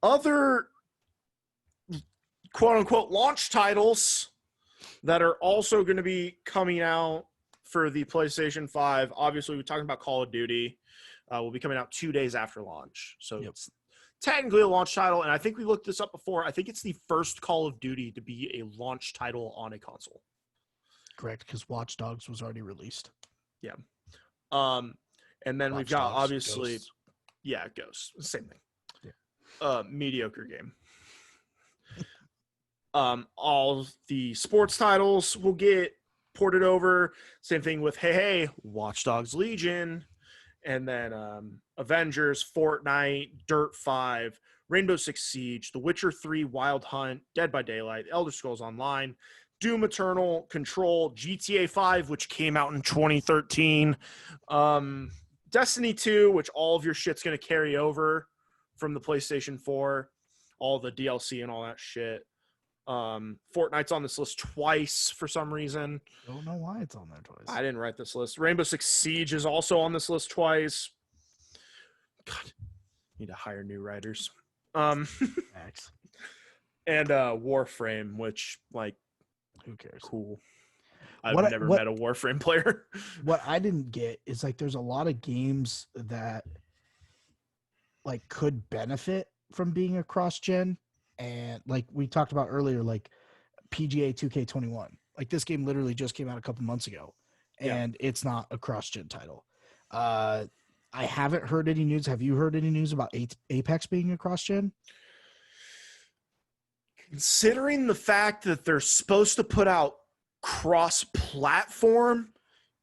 Other quote unquote launch titles that are also going to be coming out for the PlayStation 5. Obviously, we're talking about Call of Duty. Will be coming out 2 days after launch. So it's technically a launch title. And I think we looked this up before. I think it's the first Call of Duty to be a launch title on a console. Correct, because Watch Dogs was already released. Yeah. And then we've got obviously, Ghosts. Yeah, Ghosts. Same thing. Yeah. Mediocre game. All the sports titles will get ported over. Same thing with Hey, Watch Dogs Legion. And then Avengers, Fortnite, Dirt 5, Rainbow Six Siege, The Witcher 3, Wild Hunt, Dead by Daylight, Elder Scrolls Online, Doom Eternal, Control, GTA 5, which came out in 2013, Destiny 2, which all of your shit's going to carry over from the PlayStation 4, all the DLC and all that shit. Fortnite's on this list twice for some reason. Don't know why it's on there twice. I didn't write this list. Rainbow Six Siege is also on this list twice. God, need to hire new writers. Max. And Warframe, which like, who cares? Cool. I've never met a Warframe player. What I didn't get is like there's a lot of games that like could benefit from being a cross-gen. And like we talked about earlier, like PGA 2K21, like this game literally just came out a couple months ago, and it's not a cross-gen title. I haven't heard any news. Have you heard any news about Apex being a cross-gen? Considering the fact that they're supposed to put out cross-platform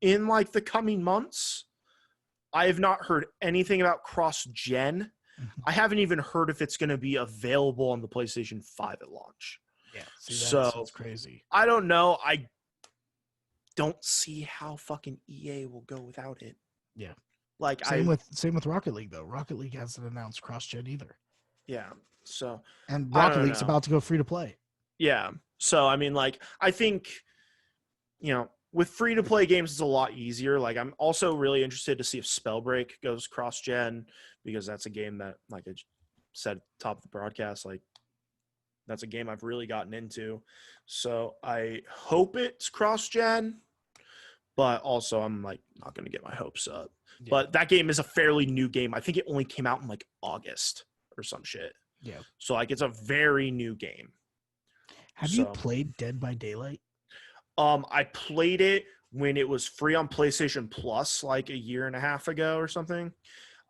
in like the coming months, I have not heard anything about cross-gen. I haven't even heard if it's going to be available on the PlayStation 5 at launch. Yeah. That's crazy. I don't know. I don't see how fucking EA will go without it. Yeah. Like same with Rocket League though. Rocket League hasn't announced cross-gen either. Yeah. So and Rocket League's about to go free to play. Yeah. So I mean, like, I think, you know, with free to play games, it's a lot easier. Like, I'm also really interested to see if Spellbreak goes cross-gen, because that's a game that, like I said at the top of the broadcast, like, that's a game I've really gotten into. So I hope it's cross-gen, but also I'm like not going to get my hopes up. Yeah. But that game is a fairly new game. I think it only came out in like August or some shit. Yeah. So like it's a very new game. Have you played Dead by Daylight? I played it when it was free on PlayStation Plus like a year and a half ago or something.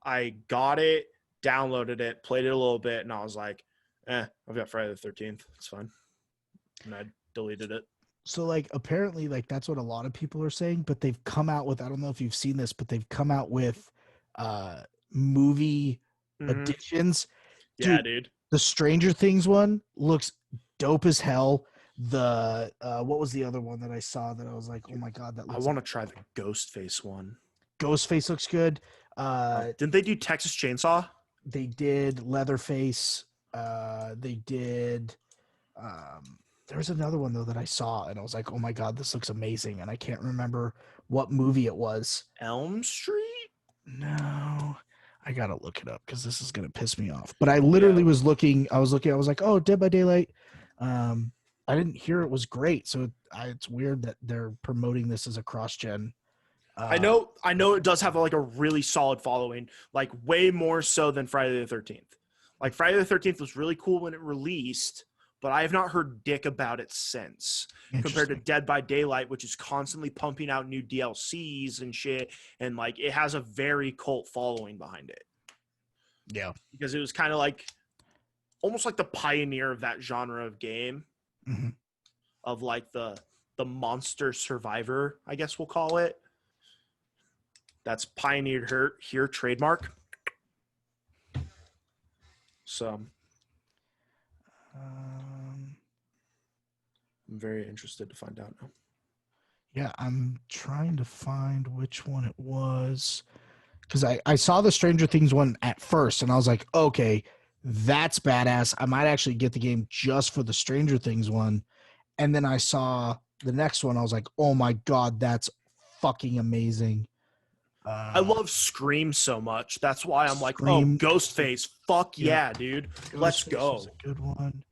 I got it, downloaded it, played it a little bit, and I was like, I've got Friday the 13th. It's fine. And I deleted it. So, like, apparently, like, that's what a lot of people are saying, but they've come out with, I don't know if you've seen this, but they've come out with movie editions. Dude. The Stranger Things one looks dope as hell. The what was the other one that I saw that I was like, oh my god, that looks I want to try the Ghostface one. Ghostface looks good. Didn't they do Texas Chainsaw? They did Leatherface. They did there was another one though that I saw and I was like, oh my god, this looks amazing, and I can't remember what movie it was. Elm Street? No, I gotta look it up because this is gonna piss me off. But I literally was looking. I was like, oh, Dead by Daylight. I didn't hear it was great, so it's weird that they're promoting this as a cross-gen. I know it does have like a really solid following, like way more so than Friday the 13th. Like Friday the 13th was really cool when it released, but I have not heard dick about it since. Compared to Dead by Daylight, which is constantly pumping out new DLCs and shit, and like it has a very cult following behind it. Yeah, because it was kind of like almost like the pioneer of that genre of game, of like the monster survivor, I guess we'll call it. That's pioneered here trademark. So I'm very interested to find out now. Yeah, I'm trying to find which one it was. Because I saw the Stranger Things one at first, and I was like, okay, that's badass. I might actually get the game just for the Stranger Things one. And then I saw the next one. I was like, oh my God, that's fucking amazing. I love Scream so much. That's why I'm like, Scream, oh, Ghostface. Fuck yeah, dude. Let's go. Was a good one.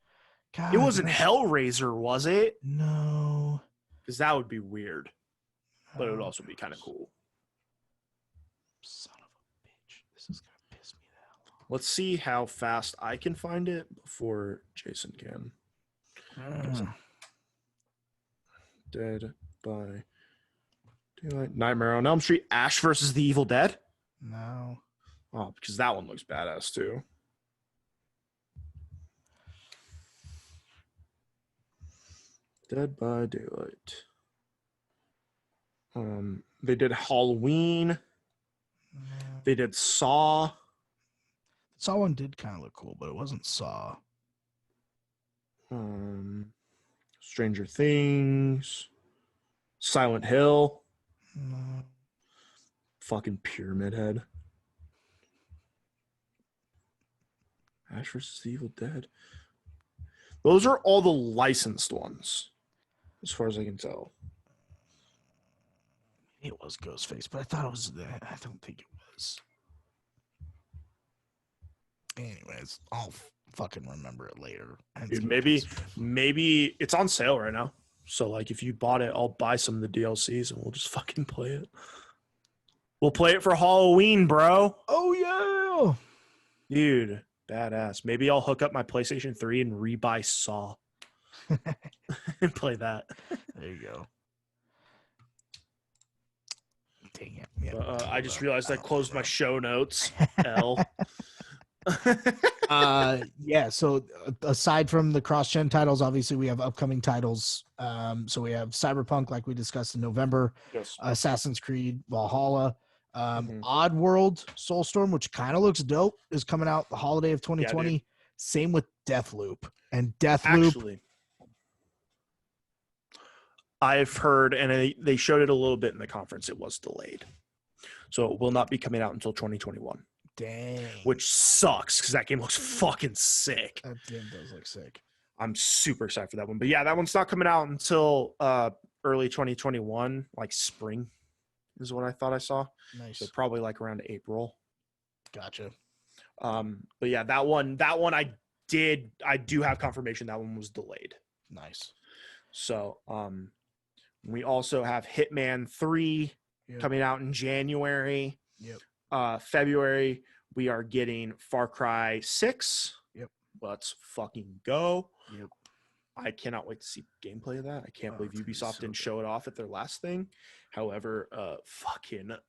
God, it wasn't Hellraiser, was it? No. Because that would be weird. But it would also be kind of cool. Son of a bitch. This is going to piss me the hell off. Let's see how fast I can find it before Jason can. Dead by Daylight. Nightmare on Elm Street. Ash versus the Evil Dead? No. Oh, because that one looks badass too. Dead by Daylight. They did Halloween. They did Saw. Saw one did kind of look cool, but it wasn't Saw. Stranger Things. Silent Hill. No. Fucking Pyramid Head. Ash vs. the Evil Dead. Those are all the licensed ones, as far as I can tell. It was Ghostface, but I thought it was. I don't think it was. Anyways, I'll fucking remember it later. Dude, maybe it's on sale right now. So like, if you bought it, I'll buy some of the DLCs and we'll just fucking play it. We'll play it for Halloween, bro. Oh yeah, dude, badass. Maybe I'll hook up my PlayStation 3 and rebuy Saw and play that. There you go. Dang it. Yeah, I just realized I closed my show notes. L. Yeah, so aside from the cross-gen titles, obviously we have upcoming titles. So we have Cyberpunk, like we discussed in November. Yes. Assassin's Creed Valhalla. Oddworld Soulstorm, which kind of looks dope, is coming out the holiday of 2020. Yeah, same with Deathloop. And Deathloop, actually, I've heard, and they showed it a little bit in the conference, it was delayed. So it will not be coming out until 2021. Dang. Which sucks, because that game looks fucking sick. That game does look sick. I'm super excited for that one. But yeah, that one's not coming out until early 2021, like spring is what I thought I saw. Nice. So probably like around April. Gotcha. But yeah, that one I do have confirmation that one was delayed. Nice. So we also have Hitman 3 coming out in January. Yep. February, we are getting Far Cry 6. Yep. Let's fucking go. Yep. I cannot wait to see gameplay of that. I can't believe Ubisoft didn't show it off at their last thing. However,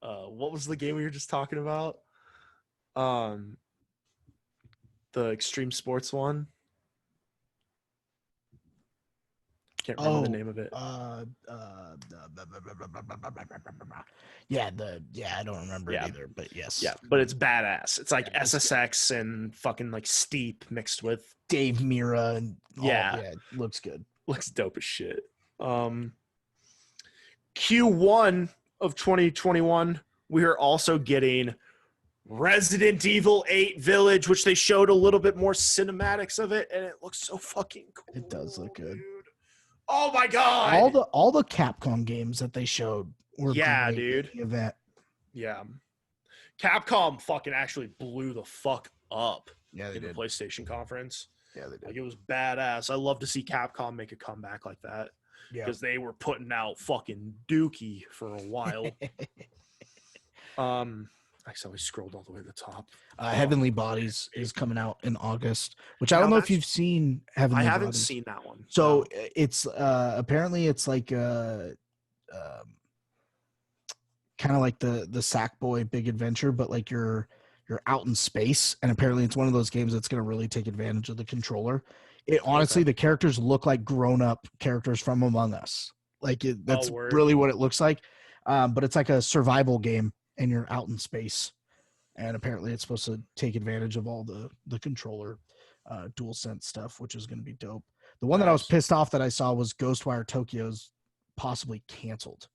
what was the game we were just talking about? The Extreme Sports one. Can't remember the name of it. I don't remember it either, but yes. Yeah, but it's badass. It's like SSX and fucking like Steep mixed with Dave Mira and it looks good. Looks dope as shit. Q1 of 2021, we are also getting Resident Evil 8 Village, which they showed a little bit more cinematics of it, and it looks so fucking cool. It does look good. Dude. Oh my god! All the Capcom games that they showed were Yeah, great dude. at the event. Yeah. Capcom fucking actually blew the fuck up Yeah, they in the did. PlayStation conference. Yeah, they did. Like, it was badass. I love to see Capcom make a comeback like that Yeah. because they were putting out fucking Dookie for a while. Actually, we scrolled all the way to the top. Heavenly Bodies is coming out in August, which I Now don't know if that's- you've seen Heavenly I Bodies. haven't seen that one. So no. it's apparently it's like kind of like the Sackboy Big Adventure, but like you're out in space, and apparently it's one of those games that's going to really take advantage of the controller. It honestly, the characters look like grown up characters from Among Us. Like that's really what it looks like. But it's like a survival game, and you're out in space. And apparently it's supposed to take advantage of all the controller DualSense stuff, which is going to be dope. The one that I was pissed off that I saw was Ghostwire Tokyo's possibly canceled.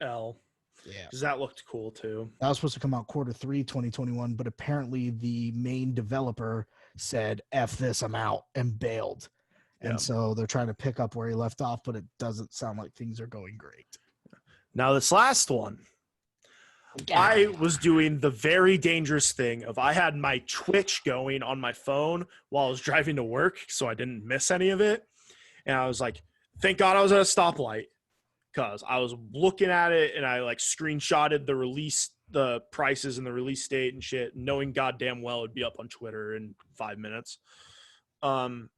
Yeah. Because that looked cool too. That was supposed to come out Q3 2021, but apparently the main developer said, F this, I'm out, and bailed. And so they're trying to pick up where he left off, but it doesn't sound like things are going great. Now, this last one, I was doing the very dangerous thing of I had my Twitch going on my phone while I was driving to work, so I didn't miss any of it. And I was like, thank God I was at a stoplight, because I was looking at it and I like screenshotted the prices and the release date and shit, knowing goddamn well it'd be up on Twitter in 5 minutes. And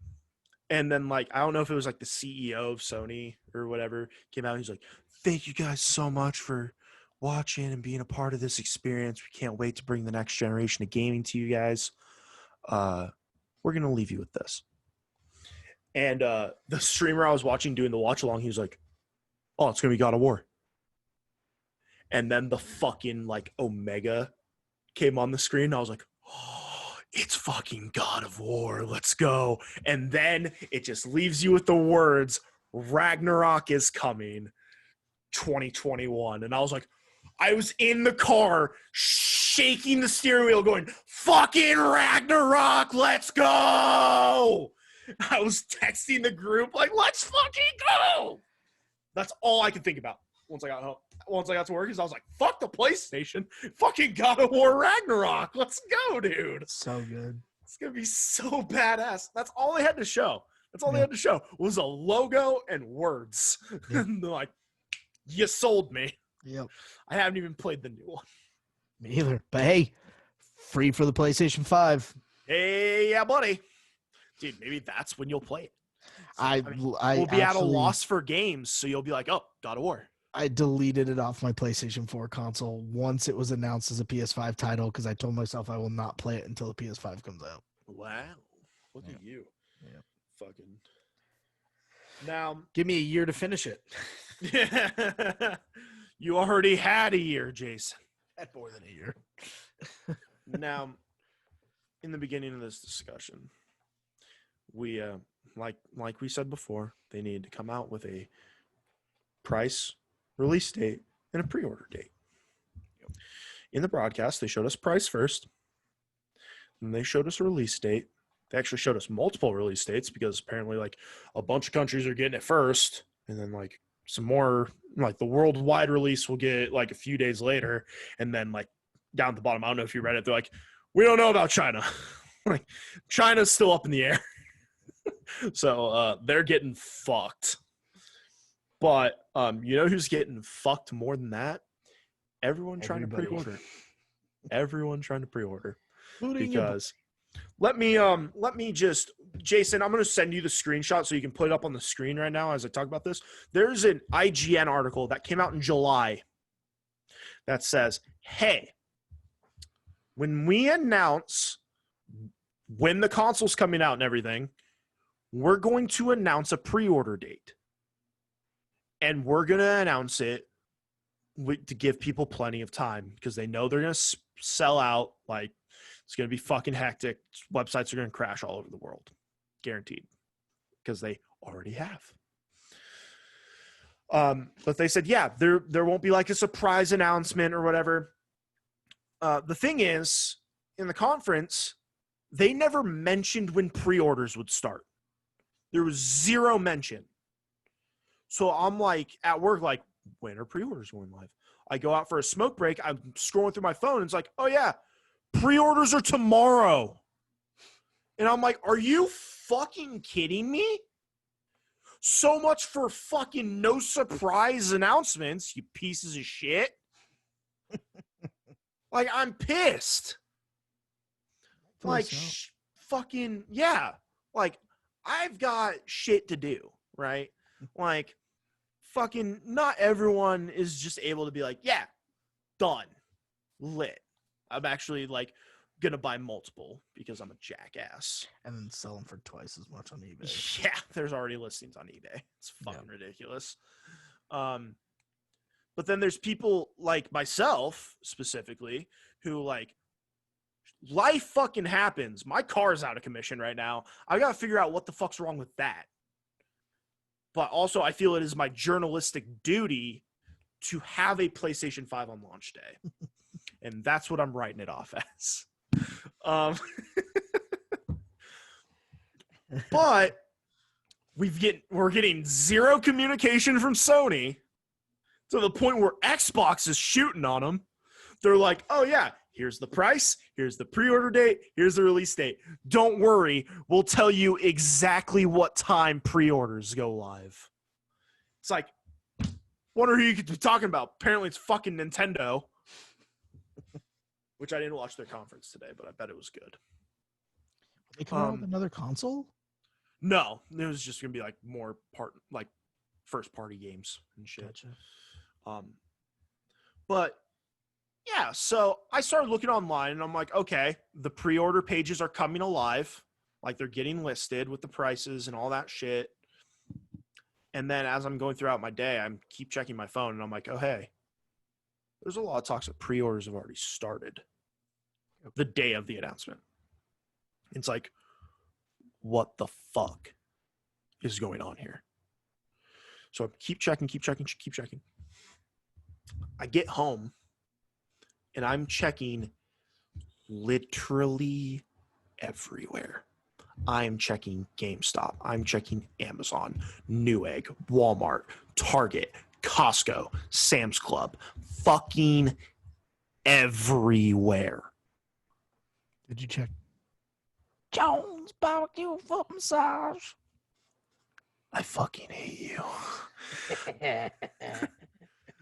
then, like, I don't know if it was like the CEO of Sony or whatever came out and he's like, thank you guys so much for watching and being a part of this experience. We can't wait to bring the next generation of gaming to you guys. We're going to leave you with this. And the streamer I was watching doing the watch along, he was like, oh, it's going to be God of War. And then the fucking like Omega came on the screen. I was like, oh, it's fucking God of War. Let's go. And then it just leaves you with the words, Ragnarok is coming 2021. And I was like, I was in the car shaking the steering wheel going, fucking Ragnarok, let's go. I was texting the group like, let's fucking go. That's all I could think about once I got home. Once I got to work, is I was like, fuck the PlayStation. Fucking God of War Ragnarok. Let's go, dude. So good. It's going to be so badass. That's all they had to show. That's all they had to show was a logo and words. And they're like, you sold me. Yep. I haven't even played the new one. Me either. But hey, free for the PlayStation 5. Hey, yeah, buddy. Dude, maybe that's when you'll play it. We'll be at a loss for games, so you'll be like, oh, God of War. I deleted it off my PlayStation 4 console once it was announced as a PS5 title because I told myself I will not play it until the PS5 comes out. Wow. Look at you. Yeah. Fucking. Now, give me a year to finish it. You already had a year, Jason. Had more than a year. Now, in the beginning of this discussion, we like we said before, they needed to come out with a price, release date, and a pre-order date. In the broadcast, they showed us price first, and they showed us a release date. They actually showed us multiple release dates because apparently, like, a bunch of countries are getting it first, and then like some more, like the worldwide release will get it like a few days later, and then like down at the bottom, I don't know if you read it, they're like, we don't know about China. Like, China's still up in the air. So they're getting fucked. But you know who's getting fucked more than that? Everyone trying to pre-order. Everyone trying to pre-order. Because let me just, Jason, I'm going to send you the screenshot so you can put it up on the screen right now as I talk about this. There's an IGN article that came out in July that says, hey, when we announce when the console's coming out and everything, we're going to announce a pre-order date. And we're going to announce it to give people plenty of time because they know they're going to sell out. Like, it's going to be fucking hectic. Websites are going to crash all over the world. Guaranteed. Because they already have. But they said, yeah, there won't be like a surprise announcement or whatever. The thing is, in the conference, they never mentioned when pre-orders would start. There was zero mention. So I'm like at work, like, when are pre-orders going live? I go out for a smoke break. I'm scrolling through my phone. And it's like, oh, yeah, pre-orders are tomorrow. And I'm like, are you fucking kidding me? So much for fucking no surprise announcements, you pieces of shit. Like, I'm pissed. Like, fucking, yeah. Like, I've got shit to do, right? Like, fucking, not everyone is just able to be like, yeah, done, lit. I'm actually, like, gonna buy multiple because I'm a jackass. And then sell them for twice as much on eBay. Yeah, there's already listings on eBay. It's fucking ridiculous. But then there's people like myself, specifically, who, like, life fucking happens. My car's out of commission right now. I got to figure out what the fuck's wrong with that. But also, I feel it is my journalistic duty to have a PlayStation 5 on launch day. And that's what I'm writing it off as. But we're getting zero communication from Sony to the point where Xbox is shooting on them. They're like, oh, yeah, here's the price. Here's the pre-order date. Here's the release date. Don't worry. We'll tell you exactly what time pre-orders go live. It's like, wonder who you could be talking about. Apparently, it's fucking Nintendo. Which I didn't watch their conference today, but I bet it was good. They come out with another console? No, it was just gonna be like more first party games and shit. Gotcha. But yeah, so I started looking online and I'm like, okay, the pre-order pages are coming alive, like they're getting listed with the prices and all that shit. And then as I'm going throughout my day, I'm keep checking my phone and I'm like, oh hey, there's a lot of talks that pre-orders have already started the day of the announcement. It's like, what the fuck is going on here? So I keep checking. I get home and I'm checking literally everywhere. I'm checking GameStop. I'm checking Amazon, Newegg, Walmart, Target, Costco, Sam's Club, fucking everywhere. Did you check Jones Barbecue Foot Massage? I fucking hate you.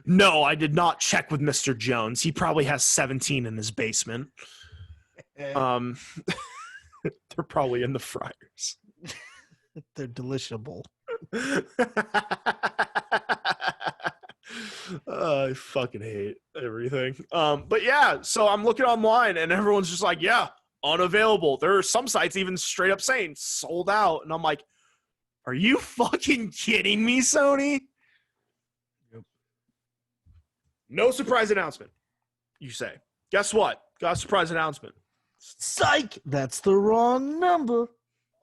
No, I did not check with Mr. Jones. He probably has 17 in his basement. They're probably in the fryers. They're delishable. I fucking hate everything. But yeah, so I'm looking online and everyone's just like, yeah, unavailable. There are some sites even straight up saying sold out. And I'm like, are you fucking kidding me, Sony? Yep. No surprise announcement, you say. Guess what? Got a surprise announcement. Psych! That's the wrong number.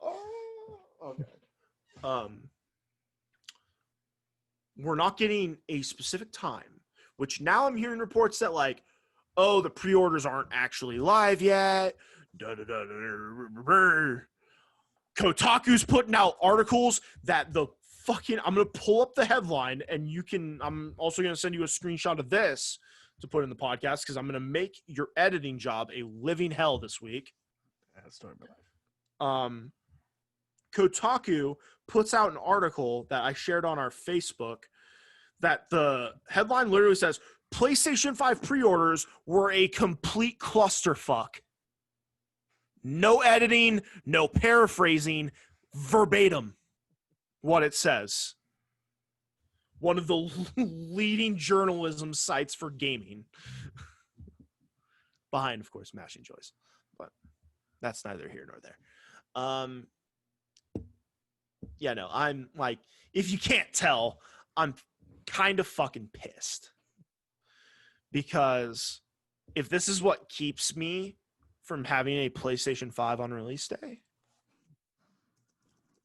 Oh, okay. We're not getting a specific time, which now I'm hearing reports that, like, oh, the pre-orders aren't actually live yet. Kotaku's putting out articles that the fucking, I'm going to pull up the headline and I'm also going to send you a screenshot of this to put in the podcast because I'm going to make your editing job a living hell this week. Kotaku puts out an article that I shared on our Facebook that the headline literally says, PlayStation 5 pre-orders were a complete clusterfuck. No editing, no paraphrasing, verbatim what it says. One of the leading journalism sites for gaming. Behind, of course, Mashing Choice. But that's neither here nor there. Yeah, no, I'm like, if you can't tell, I'm kind of fucking pissed. Because if this is what keeps me from having a PlayStation 5 on release day,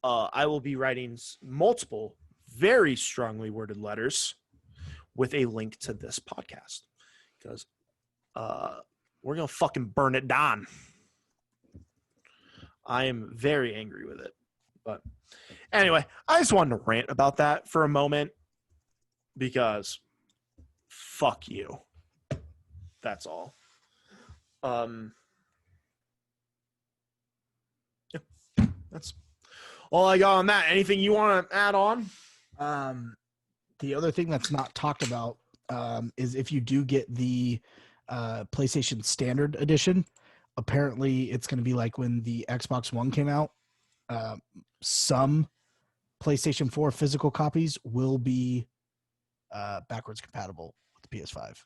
I will be writing multiple very strongly worded letters with a link to this podcast. Because we're going to fucking burn it down. I am very angry with it. But anyway, I just wanted to rant about that for a moment because fuck you. That's all. Yeah, that's all I got on that. Anything you want to add on? The other thing that's not talked about is if you do get the PlayStation Standard Edition, apparently it's going to be like when the Xbox One came out. Some PlayStation 4 physical copies will be backwards compatible with the PS5.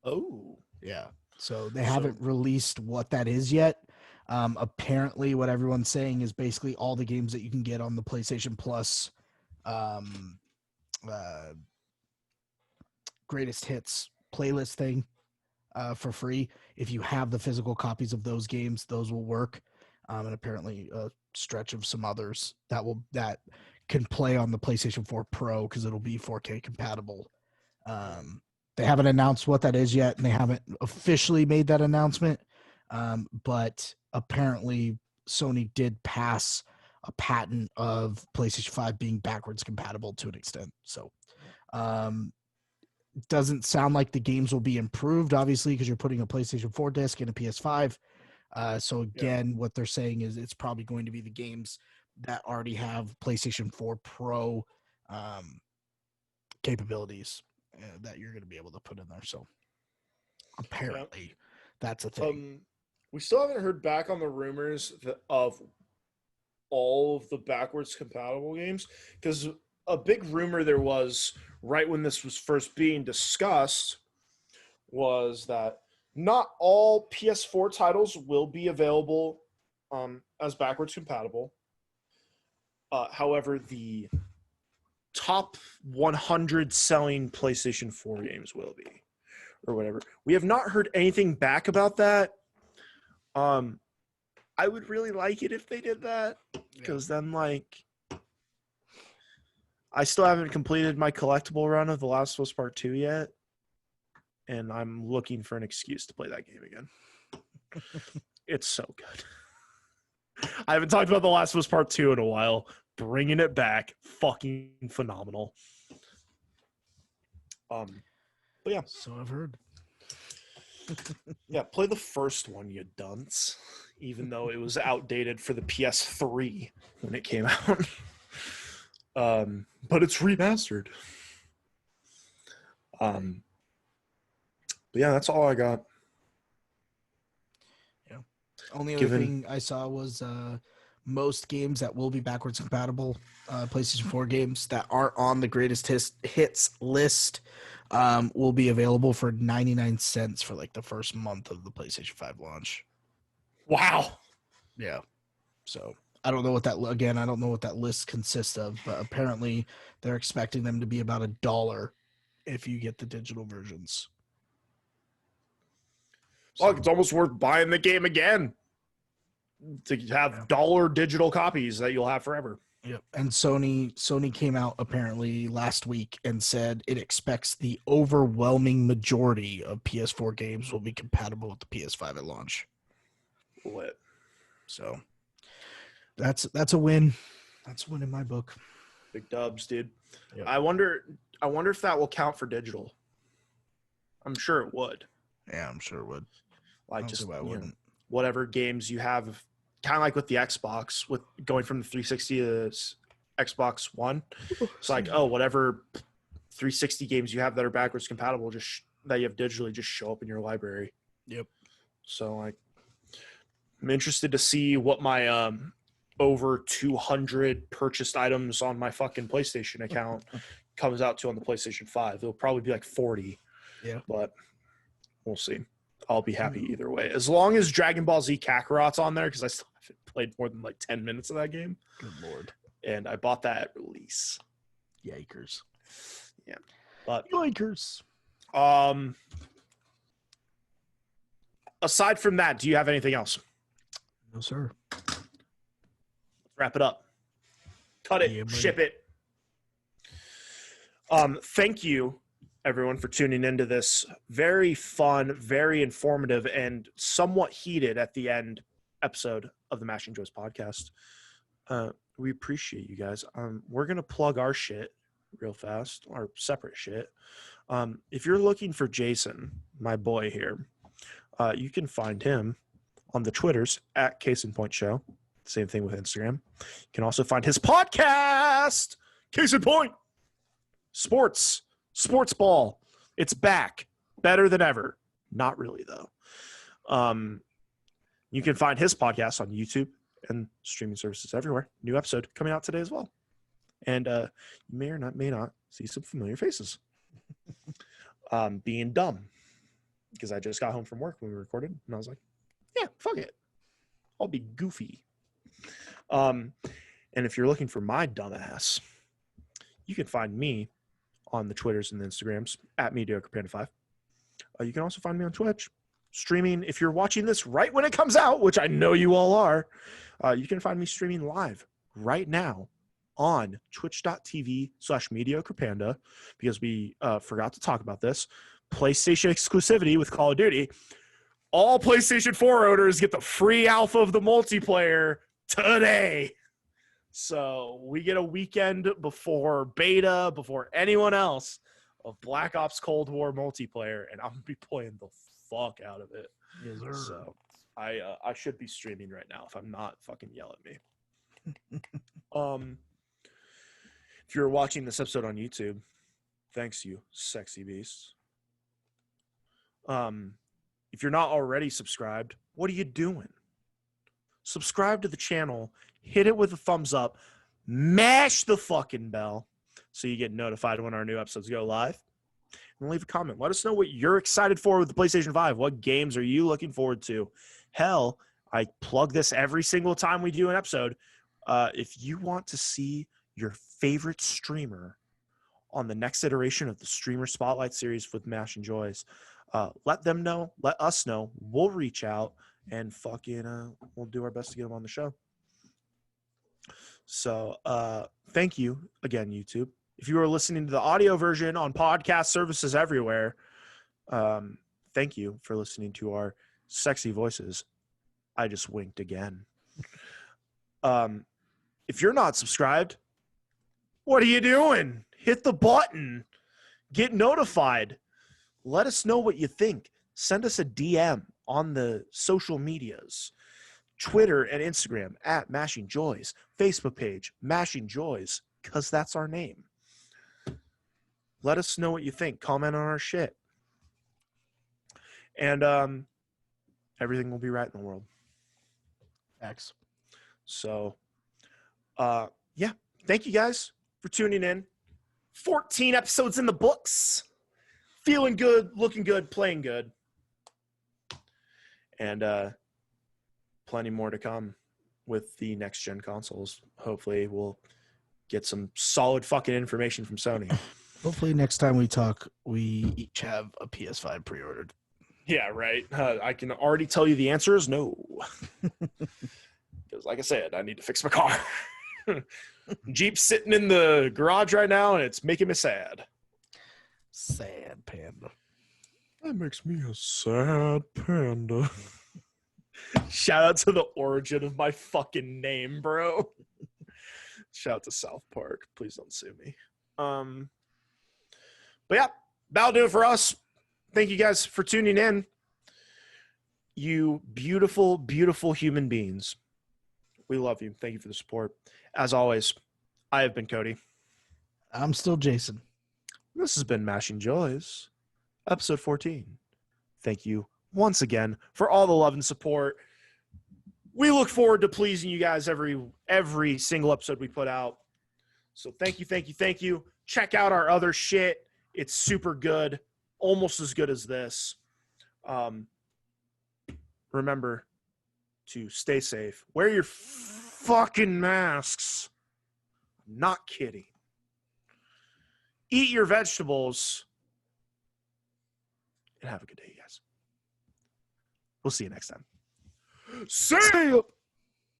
Oh, yeah. So they haven't released what that is yet. Apparently, what everyone's saying is basically all the games that you can get on the PlayStation Plus greatest hits playlist thing for free. If you have the physical copies of those games, those will work. And apparently a stretch of some others that can play on the PlayStation 4 Pro because it'll be 4K compatible. They haven't announced what that is yet, and they haven't officially made that announcement. But apparently Sony did pass a patent of PlayStation 5 being backwards compatible to an extent. So doesn't sound like the games will be improved, obviously, because you're putting a PlayStation 4 disc in a PS5. So again, what they're saying is it's probably going to be the games that already have PlayStation 4 Pro capabilities that you're going to be able to put in there. So apparently that's a thing. We still haven't heard back on the rumors of all of the backwards compatible games, because a big rumor there was right when this was first being discussed was that not all PS4 titles will be available as backwards compatible. However, the top 100 selling PlayStation 4 games will be, or whatever. We have not heard anything back about that. I would really like it if they did that, because then, like, I still haven't completed my collectible run of The Last of Us Part 2 yet, and I'm looking for an excuse to play that game again. It's so good. I haven't talked about The Last of Us Part 2 in a while. Bringing it back. Fucking phenomenal. But yeah. So I've heard. Yeah, play the first one, you dunce. Even though it was outdated for the PS3 when it came out. But it's remastered. But yeah, that's all I got. Yeah. Only other thing I saw was most games that will be backwards compatible, PlayStation 4 games that aren't on the greatest hits list will be available for 99 cents for like the first month of the PlayStation 5 launch. Wow. Yeah. So I don't know what that list consists of, but apparently they're expecting them to be about $1 if you get the digital versions. So, it's almost worth buying the game again to have dollar digital copies that you'll have forever. Yep. And Sony came out apparently last week and said it expects the overwhelming majority of PS4 games will be compatible with the PS5 at launch. Lit. So that's a win. That's a win in my book. Big dubs, dude. Yep. I wonder if that will count for digital. I'm sure it would. Yeah, I'm sure it would. Like, just whatever games you have, kind of like with the Xbox, with going from the 360 to Xbox One. It's like, whatever 360 games you have that are backwards compatible, just that you have digitally, just show up in your library. Yep. So, like, I'm interested to see what my over 200 purchased items on my fucking PlayStation account comes out to on the PlayStation 5. It'll probably be like 40. Yeah. But we'll see. I'll be happy either way. As long as Dragon Ball Z Kakarot's on there, because I still haven't played more than like 10 minutes of that game. Good Lord. And I bought that at release. Yikers. Yeah. But yikers. Aside from that, do you have anything else? No, sir. Let's wrap it up. Cut it. Yeah, ship it. Thank you, everyone, for tuning into this very fun, very informative, and somewhat heated at the end episode of the Mashing Joys podcast. We appreciate you guys. We're going to plug our shit real fast, our separate shit. If you're looking for Jason, my boy here, you can find him on the Twitters at Case in Point Show. Same thing with Instagram. You can also find his podcast, Case in Point Sports Ball. It's back, better than ever. Not really though. You can find his podcast on YouTube and streaming services everywhere. New episode coming out today as well. And you may not see some familiar faces. Being dumb. Because I just got home from work when we recorded. And I was like, yeah, fuck it. I'll be goofy. And if you're looking for my dumbass, you can find me on the Twitters and the Instagrams at MediocrePanda5. You can also find me on Twitch. Streaming, if you're watching this right when it comes out, which I know you all are, you can find me streaming live right now on twitch.tv/MediocrePanda, because we forgot to talk about this. PlayStation exclusivity with Call of Duty. All PlayStation 4 owners get the free alpha of the multiplayer today. So we get a weekend before beta, before anyone else, of Black Ops Cold War multiplayer, and I'm going to be playing the fuck out of it. Yes, sir. So I should be streaming right now if I'm not, fucking yell at me. If you're watching this episode on YouTube, thanks, you sexy beasts. If you're not already subscribed, what are you doing? Subscribe to the channel, hit it with a thumbs up, mash the fucking bell so you get notified when our new episodes go live. And leave a comment. Let us know what you're excited for with the PlayStation 5. What games are you looking forward to? Hell, I plug this every single time we do an episode. If you want to see your favorite streamer on the next iteration of the Streamer Spotlight series with Mash and Joys, let them know. Let us know. We'll reach out and fucking we'll do our best to get them on the show. So thank you again, YouTube. If you are listening to the audio version on podcast services everywhere, thank you for listening to our sexy voices. I just winked again. If you're not subscribed, what are you doing? Hit the button. Get notified. Let us know what you think. Send us a DM on the social medias. Twitter and Instagram at Mashing Joys. Facebook page, Mashing Joys, because that's our name. Let us know what you think. Comment on our shit. And everything will be right in the world. X. So, yeah. Thank you guys for tuning in. 14 episodes in the books. Feeling good, looking good, playing good. And plenty more to come with the next-gen consoles. Hopefully we'll get some solid fucking information from Sony. Hopefully next time we talk, we each have a PS5 pre-ordered. Yeah, right. I can already tell you the answer is no. Because like I said, I need to fix my car. Jeep's sitting in the garage right now, and it's making me sad. Sad panda. That makes me a sad panda. Shout out to the origin of my fucking name, bro. Shout out to South Park. Please don't sue me. But yeah, that'll do it for us. Thank you guys for tuning in. You beautiful, beautiful human beings. We love you. Thank you for the support. As always, I have been Cody. I'm still Jason. This has been Mashing Joys, episode 14. Thank you once again for all the love and support. We look forward to pleasing you guys every single episode we put out. So thank you, thank you, thank you. Check out our other shit. It's super good. Almost as good as this. Remember to stay safe. Wear your fucking masks. I'm not kidding. Eat your vegetables. And have a good day, guys. We'll see you next time. See ya!